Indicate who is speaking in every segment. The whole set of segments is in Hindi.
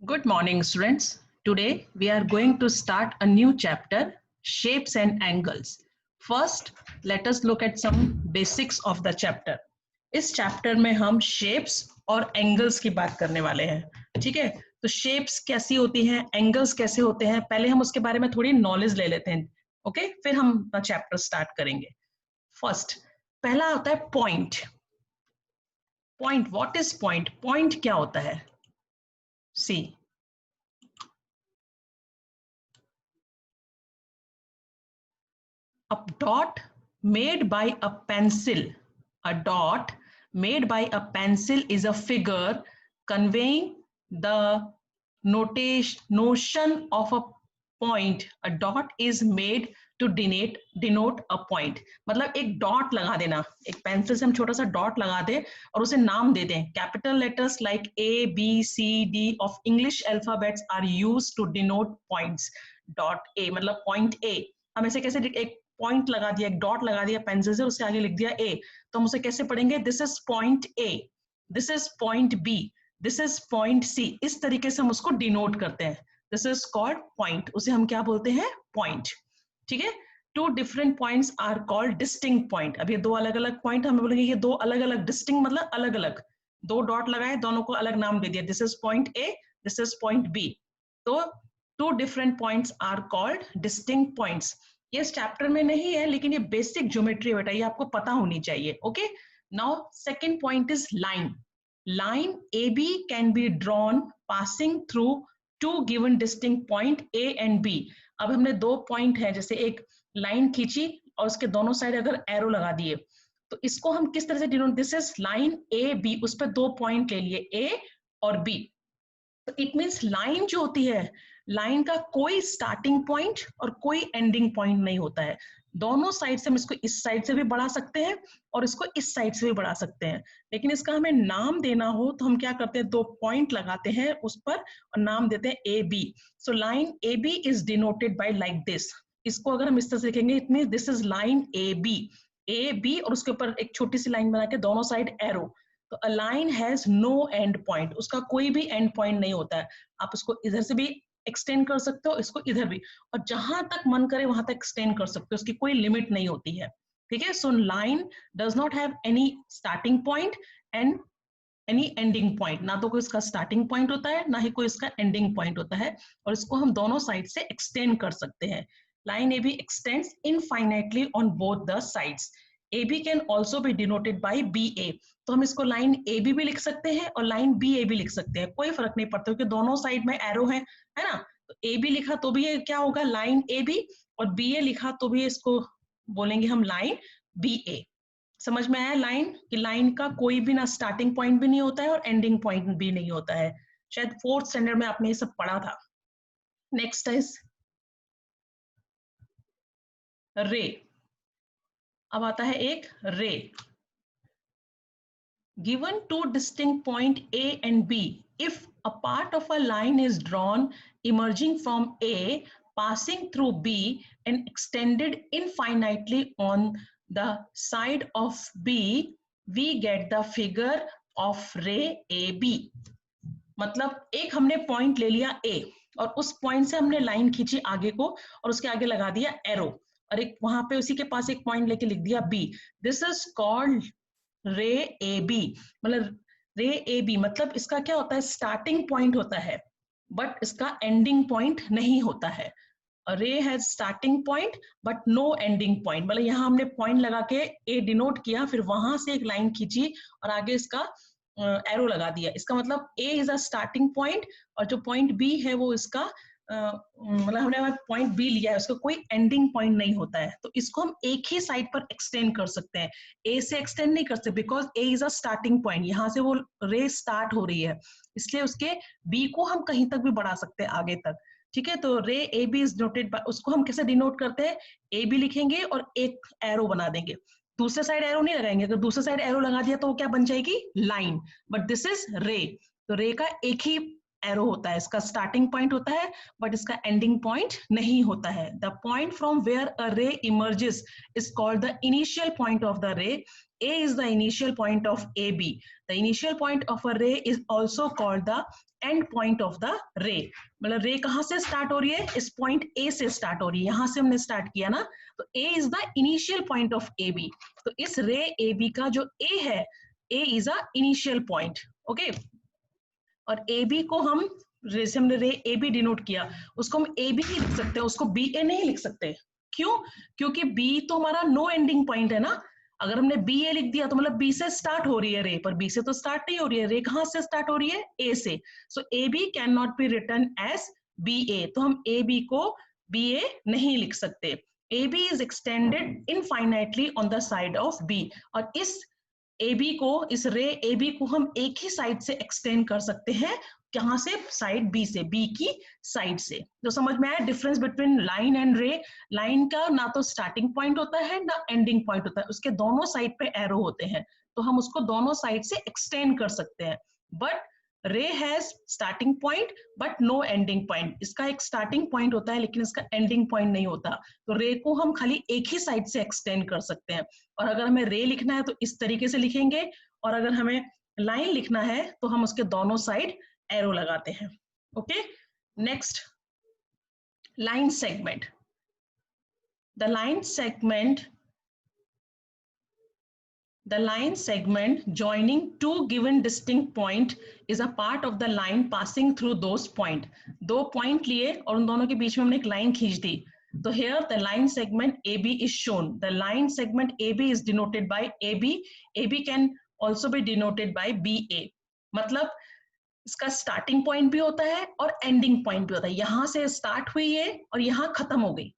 Speaker 1: Good morning, students. Today we are going to start a new chapter, Shapes and Angles. First, let us look at some basics of the chapter. इस चैप्टर में हम शेप्स और एंगल्स की बात करने वाले हैं, ठीक है? तो शेप्स कैसी होती हैं, एंगल्स कैसे होते हैं, पहले हम उसके बारे में थोड़ी नॉलेज ले लेते हैं, ओके? फिर हम अपना चैप्टर स्टार्ट करेंगे. फर्स्ट, पहला होता है point. Point, what is point? Point क्या होता है? सी, a dot made by a pencil. A dot made by a pencil is a figure conveying the notion of a point. A dot is made to denote a point. मतलब एक डॉट लगा देना, एक पेंसिल से हम छोटा सा डॉट लगा दें और उसे नाम दे दें. Capital letters like A, B, C, D of English alphabets are used to denote points. Dot A मतलब पॉइंट A. हम ऐसे कैसे एक पॉइंट लगा दिया, एक डॉट लगा दिया पेंसिल से, उससे आगे लिख दिया ए, तो हम उसे कैसे पढ़ेंगे? This is point A, this is point B, this is point C. इस तरीके से हम उसको डिनोट करते हैं. This is called point. उसे हम क्या बोलते हैं? पॉइंट. ठीक है. Two different points are called distinct point. अब ये दो अलग अलग पॉइंट हम बोलेंगे, ये दो अलग अलग. डिस्टिंक्ट मतलब अलग अलग. दो डॉट लगाए, दोनों को अलग नाम दे दिया. This is point A, this is point B. तो two different points are called distinct points. ये इस चैप्टर में नहीं है, लेकिन ये बेसिक ज्योमेट्री बेटा, ये आपको पता होनी चाहिए. Okay. Now second point is line. Line A B can be drawn passing through two given distinct point A and B. अब हमने दो पॉइंट है, जैसे एक लाइन खींची और उसके दोनों साइड अगर एरो लगा दिए, तो इसको हम किस तरह से denote? This is line A B, उस पर दो पॉइंट ले लिए, ए और बी. तो इट मीन्स लाइन जो होती है, लाइन का कोई स्टार्टिंग पॉइंट और कोई एंडिंग पॉइंट नहीं होता है. दोनों साइड से हम इसको इस साइड से भी बढ़ा सकते हैं और इसको इस साइड से भी बढ़ा सकते हैं. लेकिन इसका हमें नाम देना हो तो हम क्या करते हैं? दो पॉइंट लगाते हैं उस पर और नाम देते हैं A B. So line A B is denoted by like this. इसको अगर हम इस तरह से लिखेंगे, it means this is line A B. A B और उसके ऊपर एक छोटी सी लाइन बना के दोनों साइड एरो. तो a line has no end point. उसका कोई भी एंड पॉइंट नहीं होता है. आप उसको इधर से भी एक्सटेंड कर सकते हो, इसको इधर भी, और जहां तक मन करे वहां तक एक्सटेंड कर सकते हो. उसकी कोई लिमिट नहीं होती है. ठीक है. So line does not have any starting point and any ending point. ना तो कोई इसका स्टार्टिंग पॉइंट होता है, ना ही कोई इसका एंडिंग पॉइंट होता है. और इसको हम दोनों साइड से एक्सटेंड कर सकते हैं. Line A B extends infinitely on both the sides. A B can also be denoted by B A. तो हम इसको लाइन ए बी भी लिख सकते हैं और लाइन बी ए भी लिख सकते हैं. कोई फर्क नहीं पड़ता क्योंकि दोनों साइड में एरो है ना. तो ए बी लिखा तो भी ये क्या होगा? Line A B. और बी ए लिखा तो भी इसको बोलेंगे हम लाइन बी ए. समझ में आया? लाइन कि लाइन का कोई भी ना स्टार्टिंग पॉइंट भी नहीं होता है और एंडिंग पॉइंट भी नहीं होता है. शायद फोर्थ स्टैंडर्ड में आपने ये सब पढ़ा था. नेक्स्ट इज रे. अब आता है एक रे. Given two distinct point A and B, if a part of a line is drawn emerging from A, passing through B and extended infinitely on the side of B, we get the figure of ray AB. मतलब एक हमने पॉइंट ले लिया A और उस पॉइंट से हमने लाइन खींची आगे को और उसके आगे लगा दिया एरो, और एक वहां पे उसी के पास एक पॉइंट लेके लिख दिया B. दिस इज कॉल्ड रे ए बी. मतलब रे ए बी मतलब इसका क्या होता है? स्टार्टिंग पॉइंट होता है बट इसका एंडिंग पॉइंट नहीं होता है. Ray has starting point but no ending point. मतलब यहाँ हमने पॉइंट लगा के ए डिनोट किया, फिर वहां से एक लाइन खींची और आगे इसका एरो लगा दिया. इसका मतलब ए इज अ स्टार्टिंग पॉइंट और जो पॉइंट बी है वो इसका मतलब हमने पॉइंट बी लिया है, उसका कोई एंडिंग पॉइंट नहीं होता है. तो इसको हम एक ही साइड पर एक्सटेंड कर सकते हैं. ए से एक्सटेंड नहीं कर सकते because A is a starting point. यहाँ से वो रे स्टार्ट हो रही है, इसलिए उसके बी को हम कहीं तक भी बढ़ा सकते हैं आगे तक. ठीक है. तो ray A B is noted by, उसको हम कैसे डिनोट करते हैं? ए बी लिखेंगे और एक एरो बना देंगे. दूसरे साइड एरो नहीं लगाएंगे. अगर दूसरे साइड एरो लगा दिया तो वो क्या बन जाएगी? लाइन. बट दिस इज रे. तो रे का एक ही एरो होता है, इसका स्टार्टिंग पॉइंट होता है बट इसका एंडिंग पॉइंट नहीं होता है. द पॉइंट फ्रॉम वेयर अ रे emerges is called the initial point of the रे A is the initial point of AB. The initial point of a ray is also called the end point of the ray. मतलब रे कहाँ से स्टार्ट हो रही है? इस पॉइंट A से स्टार्ट हो रही है, यहां से हमने स्टार्ट किया ना, तो A is the initial point of AB. तो इस रे AB का जो A है, A is a initial point. Okay, और AB को हम, जैसे हमने रे AB डिनोट किया, उसको हम AB ही लिख सकते हैं, उसको BA नहीं लिख सकते. क्यों? क्योंकि B तो हमारा नो एंडिंग पॉइंट है ना. अगर हमने BA लिख दिया तो मतलब B से स्टार्ट हो रही है रे, पर B से तो स्टार्ट नहीं हो रही है. रे कहां से स्टार्ट हो रही है? A से. So AB can not be written as BA. तो हम AB को BA नहीं लिख सकते. AB is extended infinitely on the side of B. और इस AB को, इस रे AB को हम एक ही साइड से एक्सटेंड कर सकते हैं. कहां से? साइड B से, B की साइड से. तो समझ में आया डिफरेंस बिटवीन लाइन एंड रे? लाइन का ना तो स्टार्टिंग पॉइंट होता है ना एंडिंग पॉइंट होता है, उसके दोनों साइड पे एरो होते हैं, तो हम उसको दोनों साइड से एक्सटेंड कर सकते हैं. But ray has starting point but no ending point. इसका एक स्टार्टिंग पॉइंट होता है लेकिन इसका एंडिंग पॉइंट नहीं होता. तो रे को हम खाली एक ही साइड से एक्सटेंड कर सकते हैं. और अगर हमें रे लिखना है तो इस तरीके से लिखेंगे, और अगर हमें लाइन लिखना है तो हम उसके दोनों साइड एरो लगाते हैं. Okay, next, line segment. The line segment joining two given distinct point is a part of the line passing through those point. दो point लिए और उन दोनों के बीच में हमने एक line खींच दी. तो here the line segment AB is shown. The line segment AB is denoted by AB. AB can also be denoted by BA. मतलब इसका स्टार्टिंग पॉइंट भी होता है और एंडिंग पॉइंट भी होता है. यहां से स्टार्ट हुई है और यहां खत्म हो गई.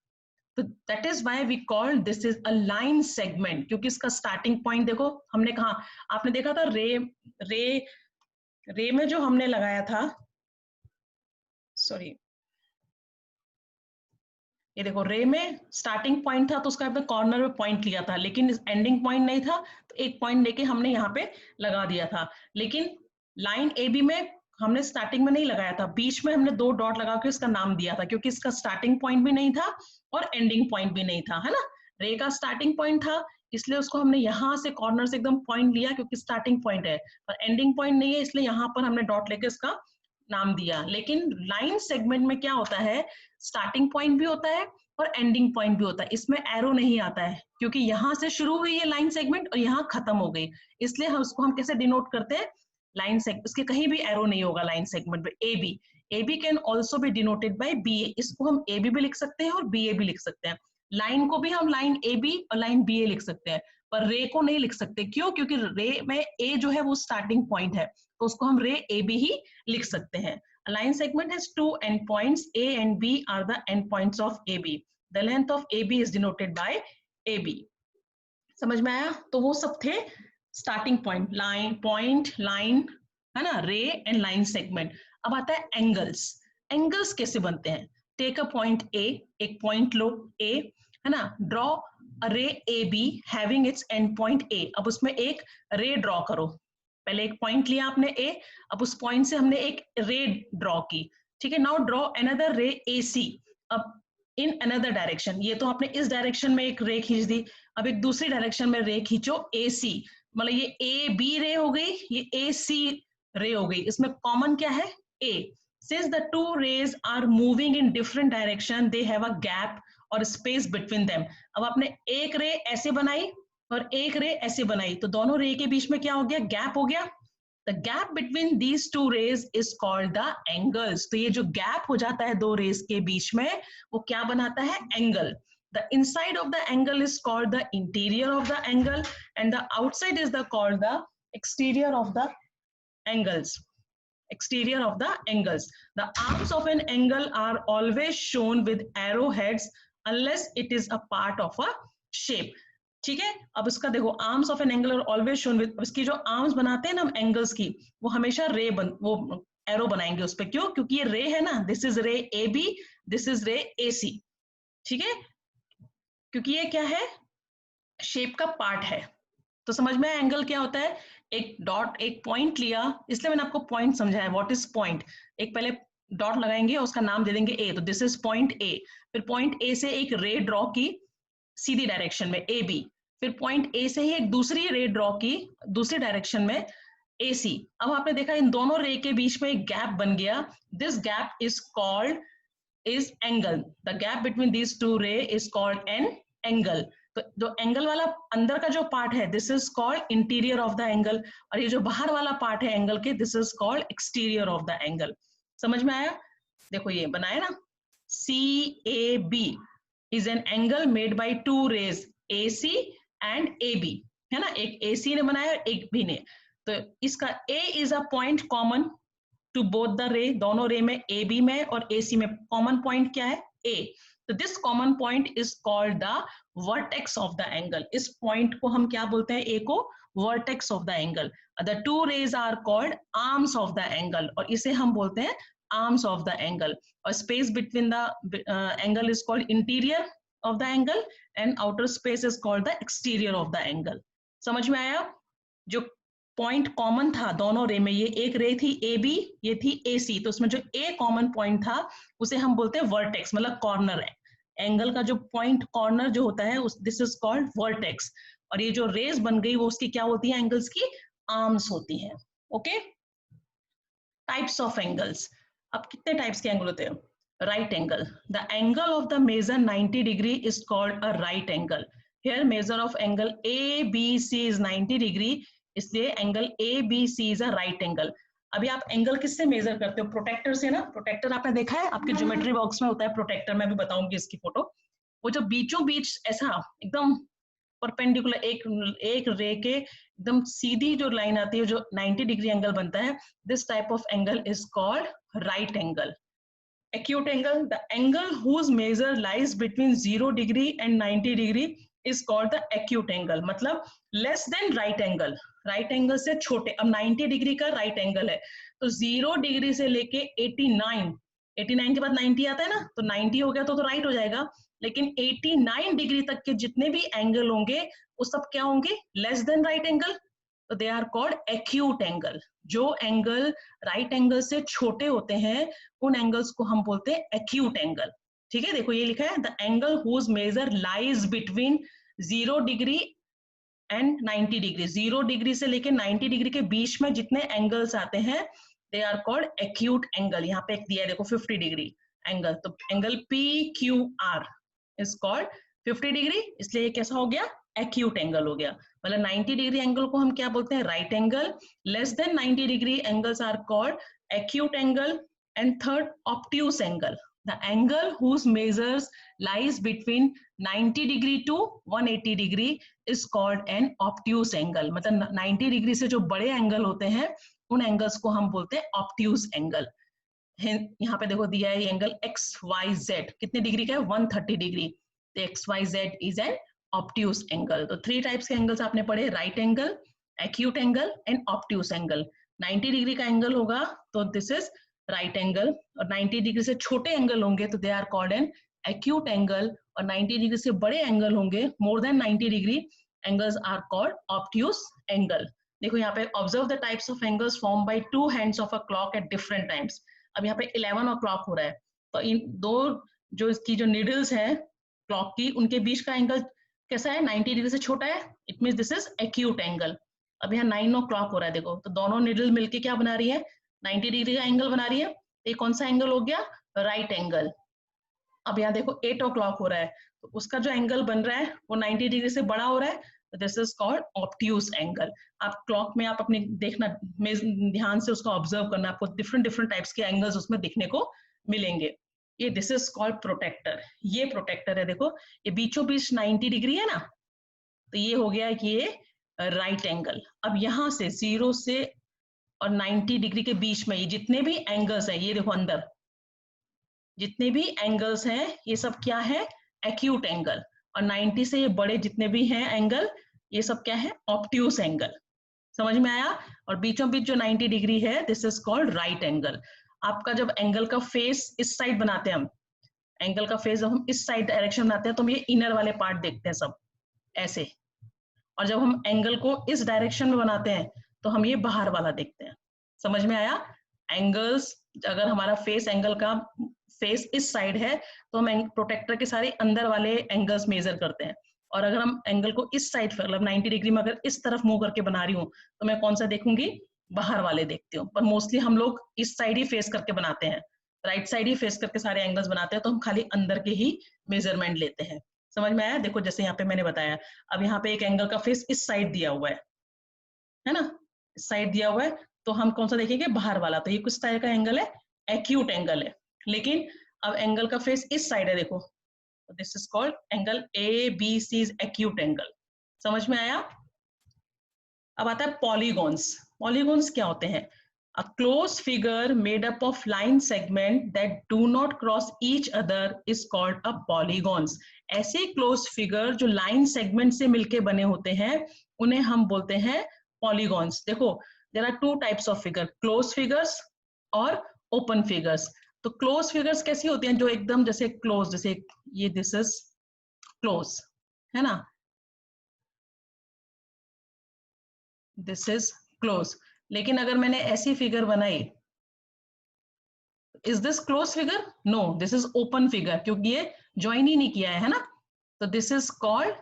Speaker 1: तो that is why we call this is a line segment, क्योंकि इसका स्टार्टिंग पॉइंट देखो, हमने कहा, आपने देखा था रे में जो हमने लगाया था, सॉरी, ये देखो, रे में स्टार्टिंग पॉइंट था तो उसका आपने कॉर्नर में पॉइंट लिया था, लेकिन एंडिंग पॉइंट नहीं था, तो एक पॉइंट लेके हमने यहाँ पे लगा दिया था. लेकिन लाइन ए बी में हमने स्टार्टिंग में नहीं लगाया था, बीच में हमने दो डॉट लगा के इसका नाम दिया था, क्योंकि इसका स्टार्टिंग पॉइंट भी नहीं था और एंडिंग पॉइंट भी नहीं था, है ना. रे का स्टार्टिंग पॉइंट था, इसलिए उसको हमने यहाँ से कॉर्नर से एकदम पॉइंट लिया, क्योंकि स्टार्टिंग पॉइंट है, और एंडिंग पॉइंट नहीं है, इसलिए यहाँ पर हमने डॉट लेके इसका नाम दिया. लेकिन लाइन सेगमेंट में क्या होता है, स्टार्टिंग पॉइंट भी होता है और एंडिंग पॉइंट भी होता है. इसमें एरो नहीं आता है, क्योंकि यहाँ से शुरू हुई है लाइन सेगमेंट और यहाँ खत्म हो गई, इसलिए हम उसको हम कैसे डिनोट करते हैं, लाइन सेगमेंट. उसके कहीं भी एरो नहीं होगा लाइन सेगमेंट में. A B can also be denoted by B A. इसको हम ए बी भी लिख सकते हैं और बी ए भी लिख सकते हैं. लाइन को भी हम लाइन ए बी और लाइन बी ए लिख सकते हैं, पर रे को नहीं लिख सकते. क्यों? क्योंकि रे में ए जो है वो स्टार्टिंग पॉइंट है, तो उसको हम रे ए बी ही लिख सकते हैं. A line segment has two endpoints. A and B are the endpoints of AB. The length of AB is denoted by AB. समझ में आया? तो वो सब थे starting point, line point, line, है ना, रे एंड लाइन सेगमेंट. अब आता है एंगल्स. एंगल्स कैसे बनते हैं? टेक अ पॉइंट ए, एक पॉइंट लो ए, है ना, ड्रॉ अ रे A be having its and point A. अब उसमें एक रे ड्रॉ करो. पहले एक पॉइंट लिया आपने ए, अब उस पॉइंट से हमने एक रे ड्रॉ की, ठीक है. नाउ ड्रॉ अनदर रे ए सी. अब इन अनदर डायरेक्शन, ये तो आपने इस डायरेक्शन में एक रे खींच दी, अब एक दूसरी डायरेक्शन में रे खींचो ए सी. मतलब ये ए बी रे हो गई, ये ए सी रे हो गई. इसमें कॉमन क्या है? ए. Since the two rays are moving in different direction, they have a gap और स्पेस बिटवीन देम. अब आपने एक रे ऐसे बनाई और एक रे ऐसे बनाई, तो दोनों रे के बीच में क्या हो गया? गैप हो गया. The gap between these two rays is called the angles. तो ये जो गैप हो जाता है दो रेस के बीच में, वो क्या बनाता है? Angle. The inside of the angle is called the interior of the angle, and the outside is called the exterior of the angles. Exterior of the angles. The arms of an angle are always shown with arrowheads unless it is a part of a shape. ठीक है. अब इसका देखो, arms of an angle are always shown with, इसकी जो आर्म्स बनाते हैं ना हम एंगल्स की, वो हमेशा वो एरो बनाएंगे उस पर. क्यों? क्योंकि ये रे है ना, दिस इज रे ए बी, दिस इज रे ए सी. ठीक है, क्योंकि ये क्या है? शेप का पार्ट है. तो समझ में एंगल क्या होता है? एक डॉट, एक पॉइंट लिया, इसलिए मैंने आपको पॉइंट समझाया. What is point? एक पहले डॉट लगाएंगे और उसका नाम दे देंगे ए, तो दिस इज पॉइंट ए. फिर पॉइंट ए से एक रे ड्रॉ की सीधी डायरेक्शन में ए बी, फिर पॉइंट ए से ही एक दूसरी रे ड्रॉ की दूसरी डायरेक्शन में AC। अब आपने देखा इन दोनों रे के बीच में एक गैप बन गया, this gap is called is angle, the gap between these two रे इज कॉल्ड एन एंगल। तो जो एंगल वाला अंदर का जो पार्ट है this is called interior of the angle, और ये जो बाहर वाला पार्ट है एंगल के this is called exterior of the angle. समझ में आया? देखो ये बनाया ना, CAB is an angle made by two rays AC and AB, है ना, एक AC ने बनाया एक B ने। तो इसका A is a point common to both the ray, दोनों रे में AB में और AC में कॉमन पॉइंट क्या है? A। तो this common point is called the vertex of the angle. इस पॉइंट को हम क्या बोलते हैं? A को vertex of the angle. The two rays are called arms of the angle, और इसे हम बोलते हैं arms of the angle, or space between the angle is called interior of the angle and outer space is called the exterior of the angle। समझ में आया? जो पॉइंट कॉमन था दोनों रे में, ये एक रे थी AB, ये थी AC, तो उसमें जो A कॉमन पॉइंट था उसे हम बोलते हैं वर्टेक्स, मतलब कॉर्नर है। एंगल का जो पॉइंट कॉर्नर जो होता है दिस इज कॉल्ड वर्टेक्स, और ये जो रेज बन गई वो उसकी क्या होती है? एंगल्स की आर्म्स होती है। Okay, types of angles. अब कितने टाइप्स के एंगल होते हैं? Right angle, the angle of the measure 90 degree is called a right angle. Here measure of angle ABC is 90 degree, इसलिए angle ABC is a right angle. अभी आप एंगल किससे मेजर करते हो? प्रोटेक्टर से ना। प्रोटेक्टर आपने देखा है आपके ज्योमेट्री बॉक्स में होता है प्रोटेक्टर, मैं भी बताऊंगी इसकी फोटो। वो जो बीचों बीच ऐसा एकदम परपेंडिकुलर एक रे के एकदम सीधी जो लाइन आती है जो 90 डिग्री एंगल बनता है, this type of angle is called right angle. acute angle, the angle whose measure lies between 0 degree and 90 degree is called the acute angle, मतलब less than right angle, right angle से छोटे। अब 90 डिग्री का राइट एंगल है तो 0 डिग्री से लेके 89 के बाद 90 आता है ना, तो 90 हो गया तो राइट हो जाएगा, लेकिन 89 डिग्री तक के जितने भी एंगल होंगे वो सब क्या होंगे? लेस देन राइट एंगल, तो they are called acute angle. जो एंगल राइट एंगल से छोटे होते हैं उन एंगल्स को हम बोलते हैं एक्यूट एंगल। ठीक है, देखो ये लिखा है the angle whose measure lies between 0 degree and 90 degree. 0 degree से लेके 90 डिग्री के बीच में जितने एंगल्स आते हैं they are called acute angle. यहाँ पे एक दिया है देखो 50 डिग्री एंगल, तो angle PQR is called 50 degree, इसलिए ये कैसा हो गया? एक्यूट एंगल हो गया। मतलब 90 डिग्री एंगल को हम क्या बोलते हैं? Right angle. Less than 90 degree angles are called acute angle. And third, obtuse angle, the angle whose measures lies between 90 degree to 180 degree is called an obtuse angle। मतलब 90 डिग्री से जो बड़े एंगल होते हैं उन एंगल्स को हम बोलते हैं ऑब्ट्यूस एंगल। यहाँ पे देखो दिया है एंगल XYZ कितने डिग्री का है? 130 डिग्री, तो XYZ is an obtuse angle. तो 3 टाइप्स के एंगल्स आपने पढ़े, right angle, acute angle and obtuse angle. 90 degree का एंगल होगा तो दिस इज राइट एंगल, और 90 डिग्री से छोटे एंगल होंगे तो they are called an acute angle, और 90 डिग्री से बड़े एंगल होंगे more than 90 degree angles are called obtuse angle. देखो यहाँ पे observe the types of angles form by 2 hands of a clock at different times. अब यहाँ पे 11 o'clock हो रहा है, तो इन दो जो इसकी जो नीडल्स है क्लॉक की उनके बीच का एंगल कैसा है? 90 डिग्री से छोटा है, it means this is acute angle. अब यहाँ 9 o'clock हो रहा है, देखो तो दोनों नीडल मिलके क्या बना रही है? 90 डिग्री का एंगल बना रही है। ये कौन सा एंगल हो गया? Right angle. अब यहाँ देखो 8 o'clock हो रहा है, तो उसका जो एंगल बन रहा है वो 90 डिग्री से बड़ा हो रहा है, this is called obtuse angle. आप क्लॉक में आप अपने देखना ध्यान से उसको ऑब्जर्व करना, आपको डिफरेंट डिफरेंट टाइप्स के एंगल्स उसमें दिखने को मिलेंगे। ये दिस इज कॉल्ड प्रोटेक्टर, ये प्रोटेक्टर है। देखो ये बीचों बीच 90 डिग्री है ना, तो ये हो गया कि ये राइट एंगल। अब यहाँ से 0 से और 90 डिग्री के बीच में ये जितने भी एंगल्स हैं, ये देखो अंदर जितने भी एंगल्स हैं ये सब क्या है? Acute angle. और 90 से ये बड़े जितने भी हैं एंगल ये सब क्या है? Obtuse angle. समझ में आया? और बीचों बीच जो 90 डिग्री है this is called right angle. आपका जब एंगल का फेस इस साइड बनाते हैं हम, एंगल का फेस जब हम इस साइड डायरेक्शन बनाते हैं तो हम ये इनर वाले पार्ट देखते हैं सब ऐसे, और जब हम एंगल को इस डायरेक्शन में बनाते हैं तो हम ये बाहर वाला देखते हैं। समझ में आया? एंगल्स अगर हमारा फेस एंगल का फेस इस साइड है तो हम प्रोटेक्टर के सारे अंदर वाले एंगल्स मेजर करते हैं, और अगर हम एंगल को इस साइड मतलब 90 डिग्री में अगर इस तरफ मूव करके बना रही हूँ तो मैं कौन सा देखूंगी, बाहर वाले देखती हूँ। पर मोस्टली हम लोग इस साइड ही फेस करके बनाते हैं, राइट साइड ही फेस करके सारे एंगल्स बनाते हैं, तो हम खाली अंदर के ही मेजरमेंट लेते हैं। समझ में आया? देखो जैसे यहाँ पे मैंने बताया, अब यहाँ पे एक एंगल का फेस इस साइड दिया हुआ है ना, इस साइड दिया हुआ है, तो हम कौन सा देखेंगे, बाहर वाला। तो ये किस टाइप का एंगल है, एक्यूट एंगल है। लेकिन अब एंगल का फेस इस साइड है, देखो this is called angle ABC is acute angle. समझ में आया? अब आता है पॉलीगॉन्स। पॉलीगॉन्स क्या होते हैं? A closed figure made up of line segment that do not cross each other is called a polygons. ऐसे closed figure जो line segment से मिलके बने होते हैं उन्हें हम बोलते हैं polygons. देखो there are two types of figure, closed figures और open figures. तो closed figures कैसी होती हैं, जो एकदम जैसे close, जैसे ये this is close है ना, this is close. लेकिन अगर मैंने ऐसी फिगर बनाई, is this close figure? No, this is open figure, क्योंकि ये ज्वाइन ही नहीं किया है ना, तो this is called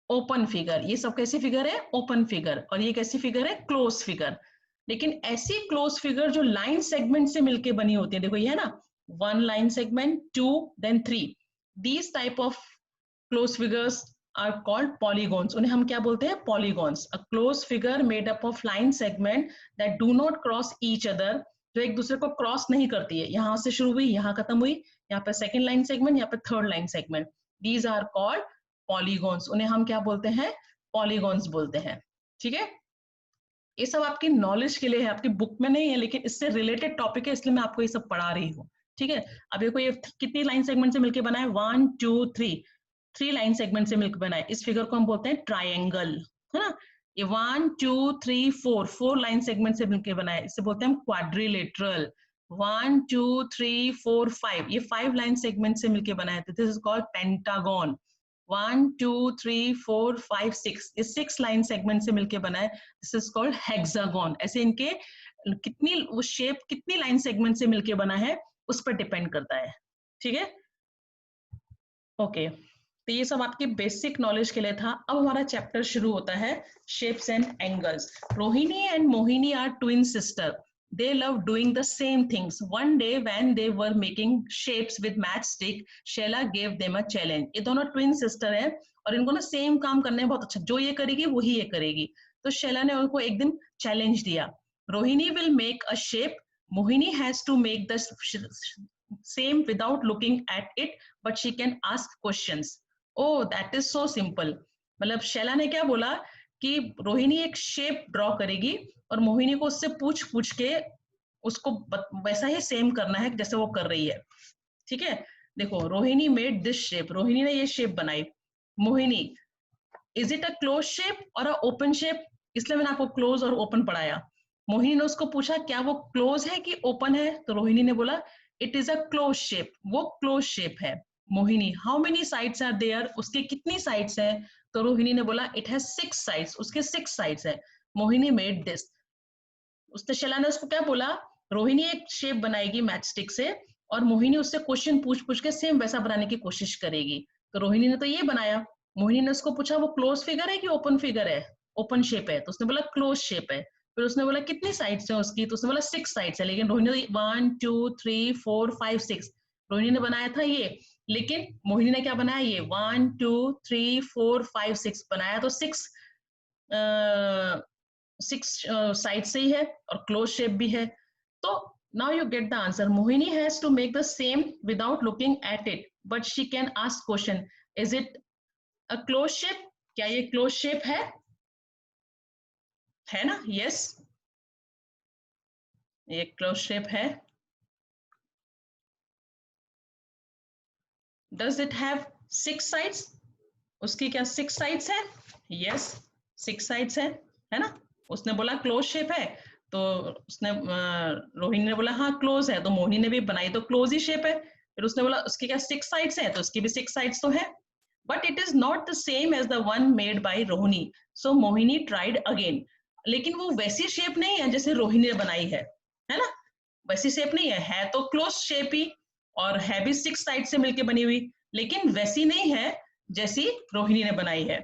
Speaker 1: open figure. ये सब कैसी फिगर है, ओपन फिगर। और ये कैसी फिगर है, क्लोज फिगर। लेकिन ऐसी क्लोज फिगर जो लाइन सेगमेंट से मिलके बनी होती है, देखो ये है ना, one line segment, two, then three, these type of close figures are called polygons. उन्हें हम क्या बोलते हैं, polygons. A closed figure made up of line segment that do not cross each other, जो एक दूसरे को क्रॉस नहीं करती है, यहां से शुरू हुई यहां खत्म हुई, यहाँ पे सेकंड लाइन सेगमेंट, यहाँ पे third line segment, these are called polygons. उन्हें हम क्या बोलते हैं, पॉलीगॉन्स बोलते हैं। ठीक है, ये सब आपकी नॉलेज के लिए है, आपकी बुक में नहीं है, लेकिन इससे रिलेटेड टॉपिक है, इसलिए मैं आपको ये सब पढ़ा रही हूँ। ठीक है, अब देखो ये कितनी लाइन सेगमेंट से मिलकर बना है, 1 2 3, 3 लाइन सेगमेंट से मिलकर बना है। इस फिगर को हम बोलते हैं ट्राइंगल, है ना। ये 1 2 3 4, 4 लाइन सेगमेंट से मिलकर बना है, इसे बोलते हैं हम क्वाड्रिलेटरल। 1 2 3 4 5, ये 5 लाइन सेगमेंट से मिलकर बना है, तो दिस इज कॉल्ड पेंटागन। 1 2 3 4 5 6, ये 6 लाइन सेगमेंट से मिलकर बना है, दिस इज कॉल्ड हेक्सागन। ऐसे इनके कितनी वो शेप कितनी लाइन सेगमेंट से मिलकर बना है उस पर डिपेंड करता है। ठीक है, ओके। तो ये सब आपकी बेसिक नॉलेज के लिए था। अब हमारा चैप्टर शुरू होता है shapes and angles. Rohini and Mohini are twin sister. They love doing the same things. One day when they were making shapes with matchstick, Sheila gave them a challenge. ये दोनों ट्विन सिस्टर हैं और इनको ना सेम काम करने में बहुत अच्छा, जो ये करेगी वही ये करेगी। तो शेला ने उनको एक दिन चैलेंज दिया, Rohini will make a shape, Mohini has to make the same without looking at it, but she can ask questions. Oh, that is so simple. मतलब शैला ने क्या बोला कि रोहिणी एक शेप ड्रॉ करेगी और मोहिनी को उससे पूछ पूछ के उसको वैसा ही सेम करना है जैसे वो कर रही है। ठीक है, देखो Rohini made this shape, Rohini ने ये शेप बनाई। Mohini, is it a close shape और अ ओपन शेप? इसलिए मैंने आपको क्लोज और ओपन पढ़ाया। मोहिनी ने उसको पूछा क्या वो क्लोज है कि ओपन है, तो रोहिणी ने बोला it is a close shape, वो क्लोज शेप है। Mohini, how many sides are there, उसके कितनी साइड्स हैं? तो रोहिणी ने बोला इट हैज 6 साइड्स, उसके 6 साइड्स है। मोहिनी मेड दिस, उसने शैला ने उसको क्या बोला, रोहिणी एक शेप बनाएगी मैचस्टिक से और मोहिनी उससे क्वेश्चन पूछ पूछ के सेम वैसा बनाने की कोशिश करेगी। तो रोहिणी ने तो ये बनाया, मोहिनी ने उसको पूछा वो क्लोज फिगर है कि ओपन फिगर है, ओपन शेप है, तो उसने बोला क्लोज शेप है। फिर उसने बोला कितनी साइड्स है उसकी, तो उसने बोला 6 साइड्स है, लेकिन रोहिणी ने 1 2 3 4 5 6, रोहिणी ने बनाया था ये, लेकिन मोहिनी ने क्या बनाया, ये 1 2 3 4 5 6 बनाया, तो 6 साइड से ही है और क्लोज शेप भी है। तो now you get the answer, Mohini has to make the same without looking at it, but she can ask question, is it a close shape? क्या ये क्लोज शेप है ना? यस, ये क्लोज शेप है। Does it have 6 sides? उसकी क्या 6 साइड्स है? यस, 6 साइड्स है ना। उसने बोला क्लोज शेप है, तो उसने रोहिणी ने बोला हाँ क्लोज है, तो मोहिनी ने भी बनाई तो क्लोज ही शेप है। फिर उसने बोला उसकी क्या 6 साइड्स है, तो उसकी भी 6 साइड्स तो है, but it is not the same as the one made by Rohini, so Mohini tried again. लेकिन वो वैसी शेप नहीं है जैसे रोहिणी ने बनाई है ना, वैसी शेप नहीं है तो क्लोज शेप ही और है भी 6 साइड से मिलके बनी हुई, लेकिन वैसी नहीं है जैसी रोहिणी ने बनाई है।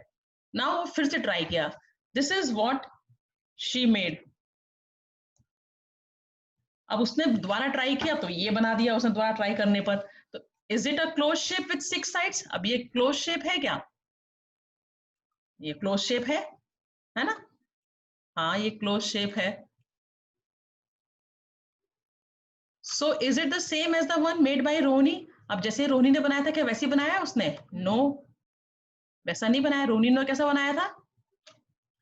Speaker 1: नाउ वो फिर से ट्राई किया, this is what she made. अब उसने दोबारा ट्राई किया तो ये बना दिया उसने दोबारा ट्राई करने पर। तो is it a close shape with 6 sides? अब ये क्लोज शेप है क्या? ये क्लोज शेप है ना? हाँ ये क्लोज शेप है। So is it the same as the one made by Rohini? अब जैसे रोहिणी ने बनाया था क्या वैसे ही बनाया उसने? नो, वैसा नहीं बनाया। रोहिणी ने कैसा बनाया था,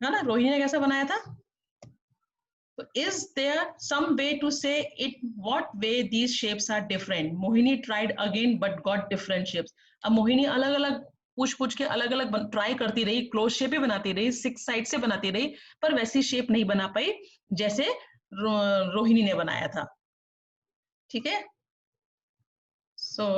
Speaker 1: है ना? रोहिणी ने कैसा बनाया था? So is there some way to say it what way these shapes are different? Mohini tried again but got different shapes. अब मोहिनी अलग अलग पूछ पूछ के अलग अलग ट्राई करती रही, क्लोज शेप ही बनाती रही, 6 साइड से बनाती रही, पर वैसी शेप नहीं बना पाई जैसे रोहिणी ने बनाया था। ठीक है, सो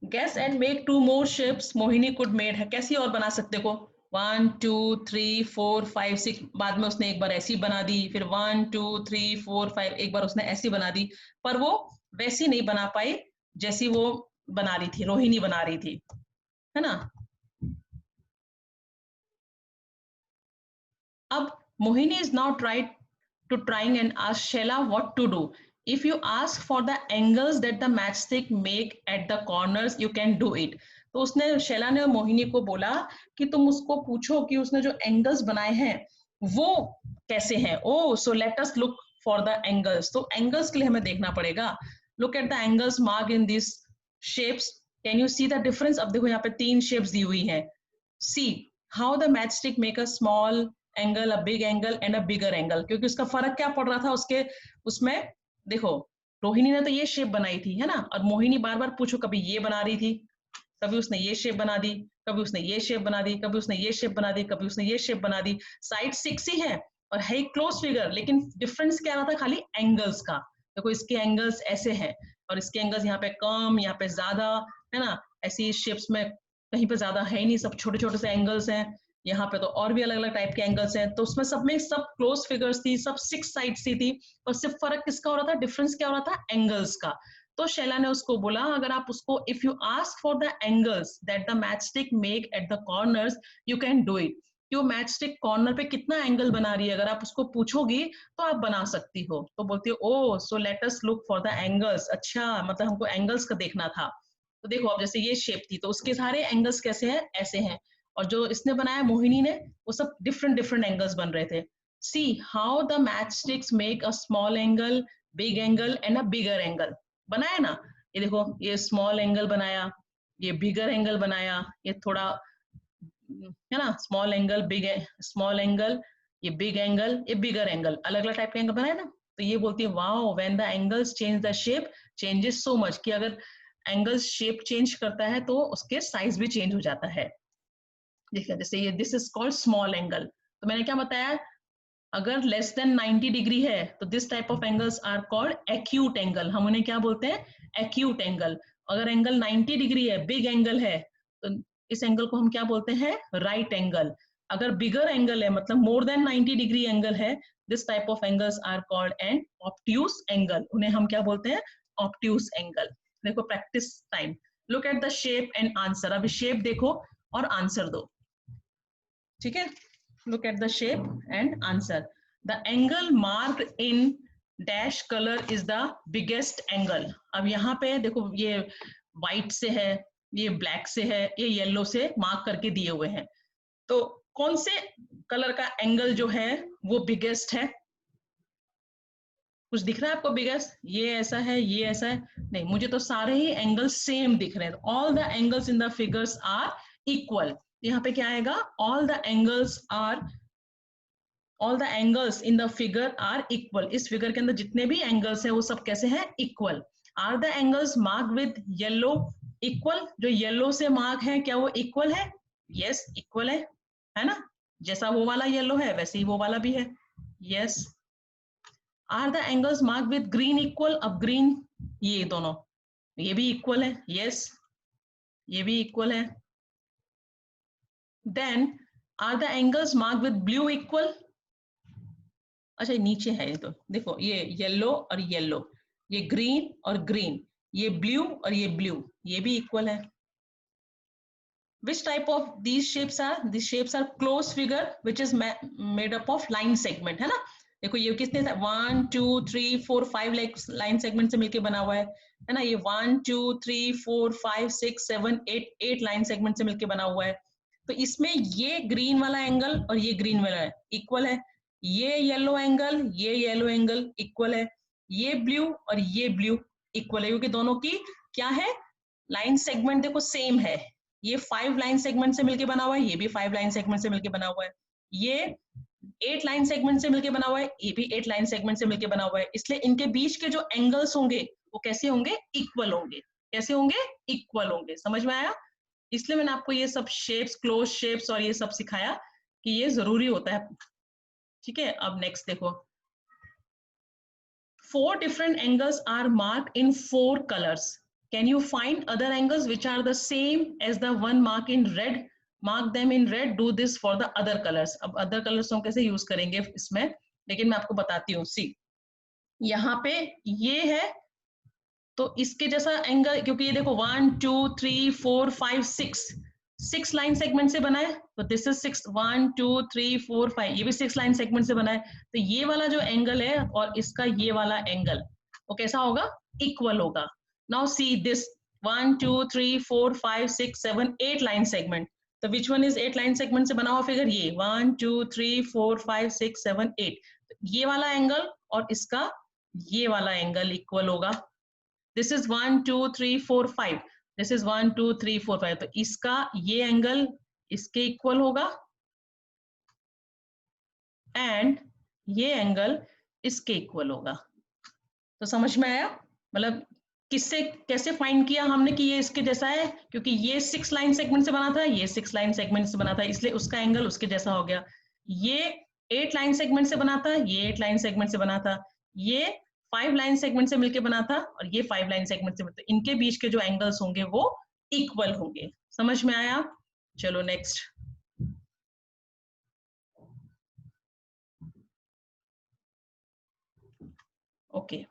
Speaker 1: guess and make 2 more shapes Mohini could made है। कैसी और बना सकते को? 1 2 3 4 5 6, बाद में उसने एक बार ऐसी बना दी, फिर 1 2 3 4 5 एक बार उसने ऐसी बना दी, पर वो वैसी नहीं बना पाई जैसी वो बना रही थी, रोहिणी बना रही थी, है ना? अब Mohini is now tried to trying and ask Sheila what to do. If you ask for the angles that the matchstick make at the corners, you can do it. तो उसने शैला ने मोहिनी को बोला कि तुम उसको पूछो कि उसने जो एंगल्स बनाए हैं वो कैसे हैं। Oh so let us look for the angles. तो एंगल्स के लिए हमें देखना पड़ेगा। Look at the angles mark in this shapes. Can you see the difference? अब देखो यहाँ पे 3 शेप्स दी हुई हैं। See how the matchstick make a small angle, a big angle and a bigger angle. क्योंकि उसका फर्क क्या पड़ रहा था उसके उसमें, देखो रोहिणी ने तो ये शेप बनाई थी, है ना? और मोहिनी बार बार पूछो, कभी ये बना रही थी, कभी उसने ये शेप बना दी, कभी उसने ये शेप बना दी, कभी उसने ये शेप बना दी, कभी उसने ये शेप बना दी। साइड 6 ही है और है क्लोज फिगर, लेकिन डिफरेंस क्या रहा था? खाली एंगल्स का। देखो इसके एंगल्स ऐसे हैं और इसके एंगल्स यहाँ पे कम, यहाँ पे ज्यादा, है ना? ऐसी शेप्स में कहीं पे ज्यादा है नहीं, सब छोटे छोटे से एंगल्स हैं। यहाँ पे तो और भी अलग अलग टाइप के एंगल्स हैं। तो उसमें सब में सब क्लोज फिगर्स थी, सब 6 साइड सी थी, और सिर्फ फर्क किसका हो रहा था? डिफरेंस क्या हो रहा था? एंगल्स का। तो शैला ने उसको बोला, अगर आप उसको if you ask for the angles that the match stick make at the corners, you can do it. कि वो मैच स्टिक कॉर्नर पे कितना एंगल बना रही है, अगर आप उसको पूछोगी तो आप बना सकती हो। तो बोलती है oh so let us look for the angles. अच्छा, मतलब हमको एंगल्स का देखना था। तो देखो अब जैसे ये शेप थी तो उसके सारे एंगल्स कैसे हैं? ऐसे हैं। और जो इसने बनाया मोहिनी ने, वो सब डिफरेंट डिफरेंट एंगल्स बन रहे थे। सी how the match sticks make a small angle, big angle and a bigger angle. बनाया ना? ये देखो, ये स्मॉल एंगल बनाया, ये बिगर एंगल बनाया, ये थोड़ा, है ना? Small angle, big, small angle, ये बिग एंगल, ये बिगर एंगल, अलग अलग टाइप के एंगल बनाया ना? तो ये बोलती है wow when the angles change the shape changes so much, कि अगर एंगल्स शेप चेंज करता है तो उसके साइज भी चेंज हो जाता है। देखिए जैसे ये this is called small angle. तो मैंने क्या बताया? अगर लेस देन 90 डिग्री है तो this type of angles are called acute angle. हम उन्हें क्या बोलते हैं? Acute angle. अगर एंगल 90 डिग्री है, बिग एंगल है, तो इस एंगल को हम क्या बोलते हैं? Right angle. अगर बिगर एंगल है, मतलब मोर देन 90 डिग्री एंगल है, this type of angles are called an obtuse angle. उन्हें हम क्या बोलते हैं? Obtuse angle. देखो practice time, look at the shape and answer. अभी शेप देखो और आंसर दो, ठीक है? look at the shape and answer. The angle marked in dash color is the biggest angle. अब यहाँ पे देखो ये white से है, ये black से है, ये yellow से मार्क करके दिए हुए हैं। तो कौन से कलर का एंगल जो है वो बिगेस्ट है? कुछ दिख रहा है आपको बिगेस्ट? ये ऐसा है, ये ऐसा है? नहीं, मुझे तो सारे ही एंगल्स सेम दिख रहे हैं। All the angles in the figures are equal. यहाँ पे क्या आएगा? All the angles are, all the angles in the figure are equal. इस फिगर के अंदर जितने भी एंगल्स है वो सब कैसे हैं? Equal. Are the angles mark with yellow equal? जो येलो से मार्क है क्या वो इक्वल है? यस इक्वल है ना? जैसा वो वाला येलो है वैसे ही वो वाला भी है। Yes. Are the angles mark with green equal? अब ग्रीन, ये दोनों, ये भी इक्वल है। यस, ये भी इक्वल है। Then are the angles mark with blue equal? अच्छा नीचे है ये, तो देखो ये येलो और येलो, ये ग्रीन और ग्रीन, ये ब्लू और ये ब्लू, ये भी इक्वल है। Which type of these shapes are? These shapes are closed figure which is made up of line segment, है ना. देखो ये कितने 1 2 3 4 5 लाइन सेगमेंट से मिलके बना हुआ है ना. ये 1 2 3 4 5 6 7 8 लाइन सेगमेंट से मिलके बना हुआ है. तो इसमें ये ग्रीन वाला एंगल और ये ग्रीन वाला इक्वल है, ये येलो एंगल इक्वल है, ये ब्लू और ये ब्लू इक्वल है, क्योंकि दोनों की क्या है, लाइन सेगमेंट देखो सेम है. ये 5 लाइन सेगमेंट से मिलके बना हुआ है, ये भी 5 लाइन सेगमेंट से मिलके बना हुआ है, ये 8 लाइन सेगमेंट से मिलके बना हुआ है, ये भी 8 लाइन सेगमेंट से मिलके बना हुआ है. इसलिए इनके बीच के जो एंगल्स होंगे वो कैसे होंगे, इक्वल होंगे. कैसे होंगे, इक्वल होंगे. समझ में आया. इसलिए मैंने आपको ये सब शेप्स, क्लोज शेप्स और ये सब सिखाया कि ये जरूरी होता है. ठीक है. अब नेक्स्ट देखो, 4 different angles are marked in 4 colors. Can you find other angles which are the same as the one marked in red? Mark them in red. Do this for the other colors. अब other colors हम कैसे यूज करेंगे इसमें, लेकिन मैं आपको बताती हूँ. सी यहाँ पे ये है, तो इसके जैसा एंगल, क्योंकि ये देखो 1 2 3 4 5 6 लाइन सेगमेंट से बना है, तो दिस इज 6 1 2 3 4 5, ये भी 6 लाइन सेगमेंट से बना है. तो ये वाला जो एंगल है और इसका ये वाला एंगल वो कैसा होगा, इक्वल होगा. Now see this 1 2 3 4 5 6 7 8 line segment. तो which one is 8 line segment से बना हुआ फिगर, ये 1 2 3 4 5 6 7 8. ये वाला एंगल और इसका ये वाला एंगल इक्वल होगा. This is 1 2 3 4 5, this is 1 2 3 4 5. तो इसका ये एंगल इसके इक्वल होगा एंड ये एंगल इसके इक्वल होगा. तो समझ में आया. मतलब किससे कैसे फाइंड किया हमने कि ये इसके जैसा है, क्योंकि ये 6 लाइन सेगमेंट से बना था, ये 6 लाइन सेगमेंट से बना था, इसलिए उसका एंगल उसके जैसा हो गया. ये 8 लाइन सेगमेंट से बना था, ये 8 लाइन सेगमेंट से बना था, ये 5 लाइन सेगमेंट से मिलके बना था और ये 5 लाइन सेगमेंट से बना था. इनके बीच के जो एंगल्स होंगे वो इक्वल होंगे. समझ में आया. चलो next. Okay.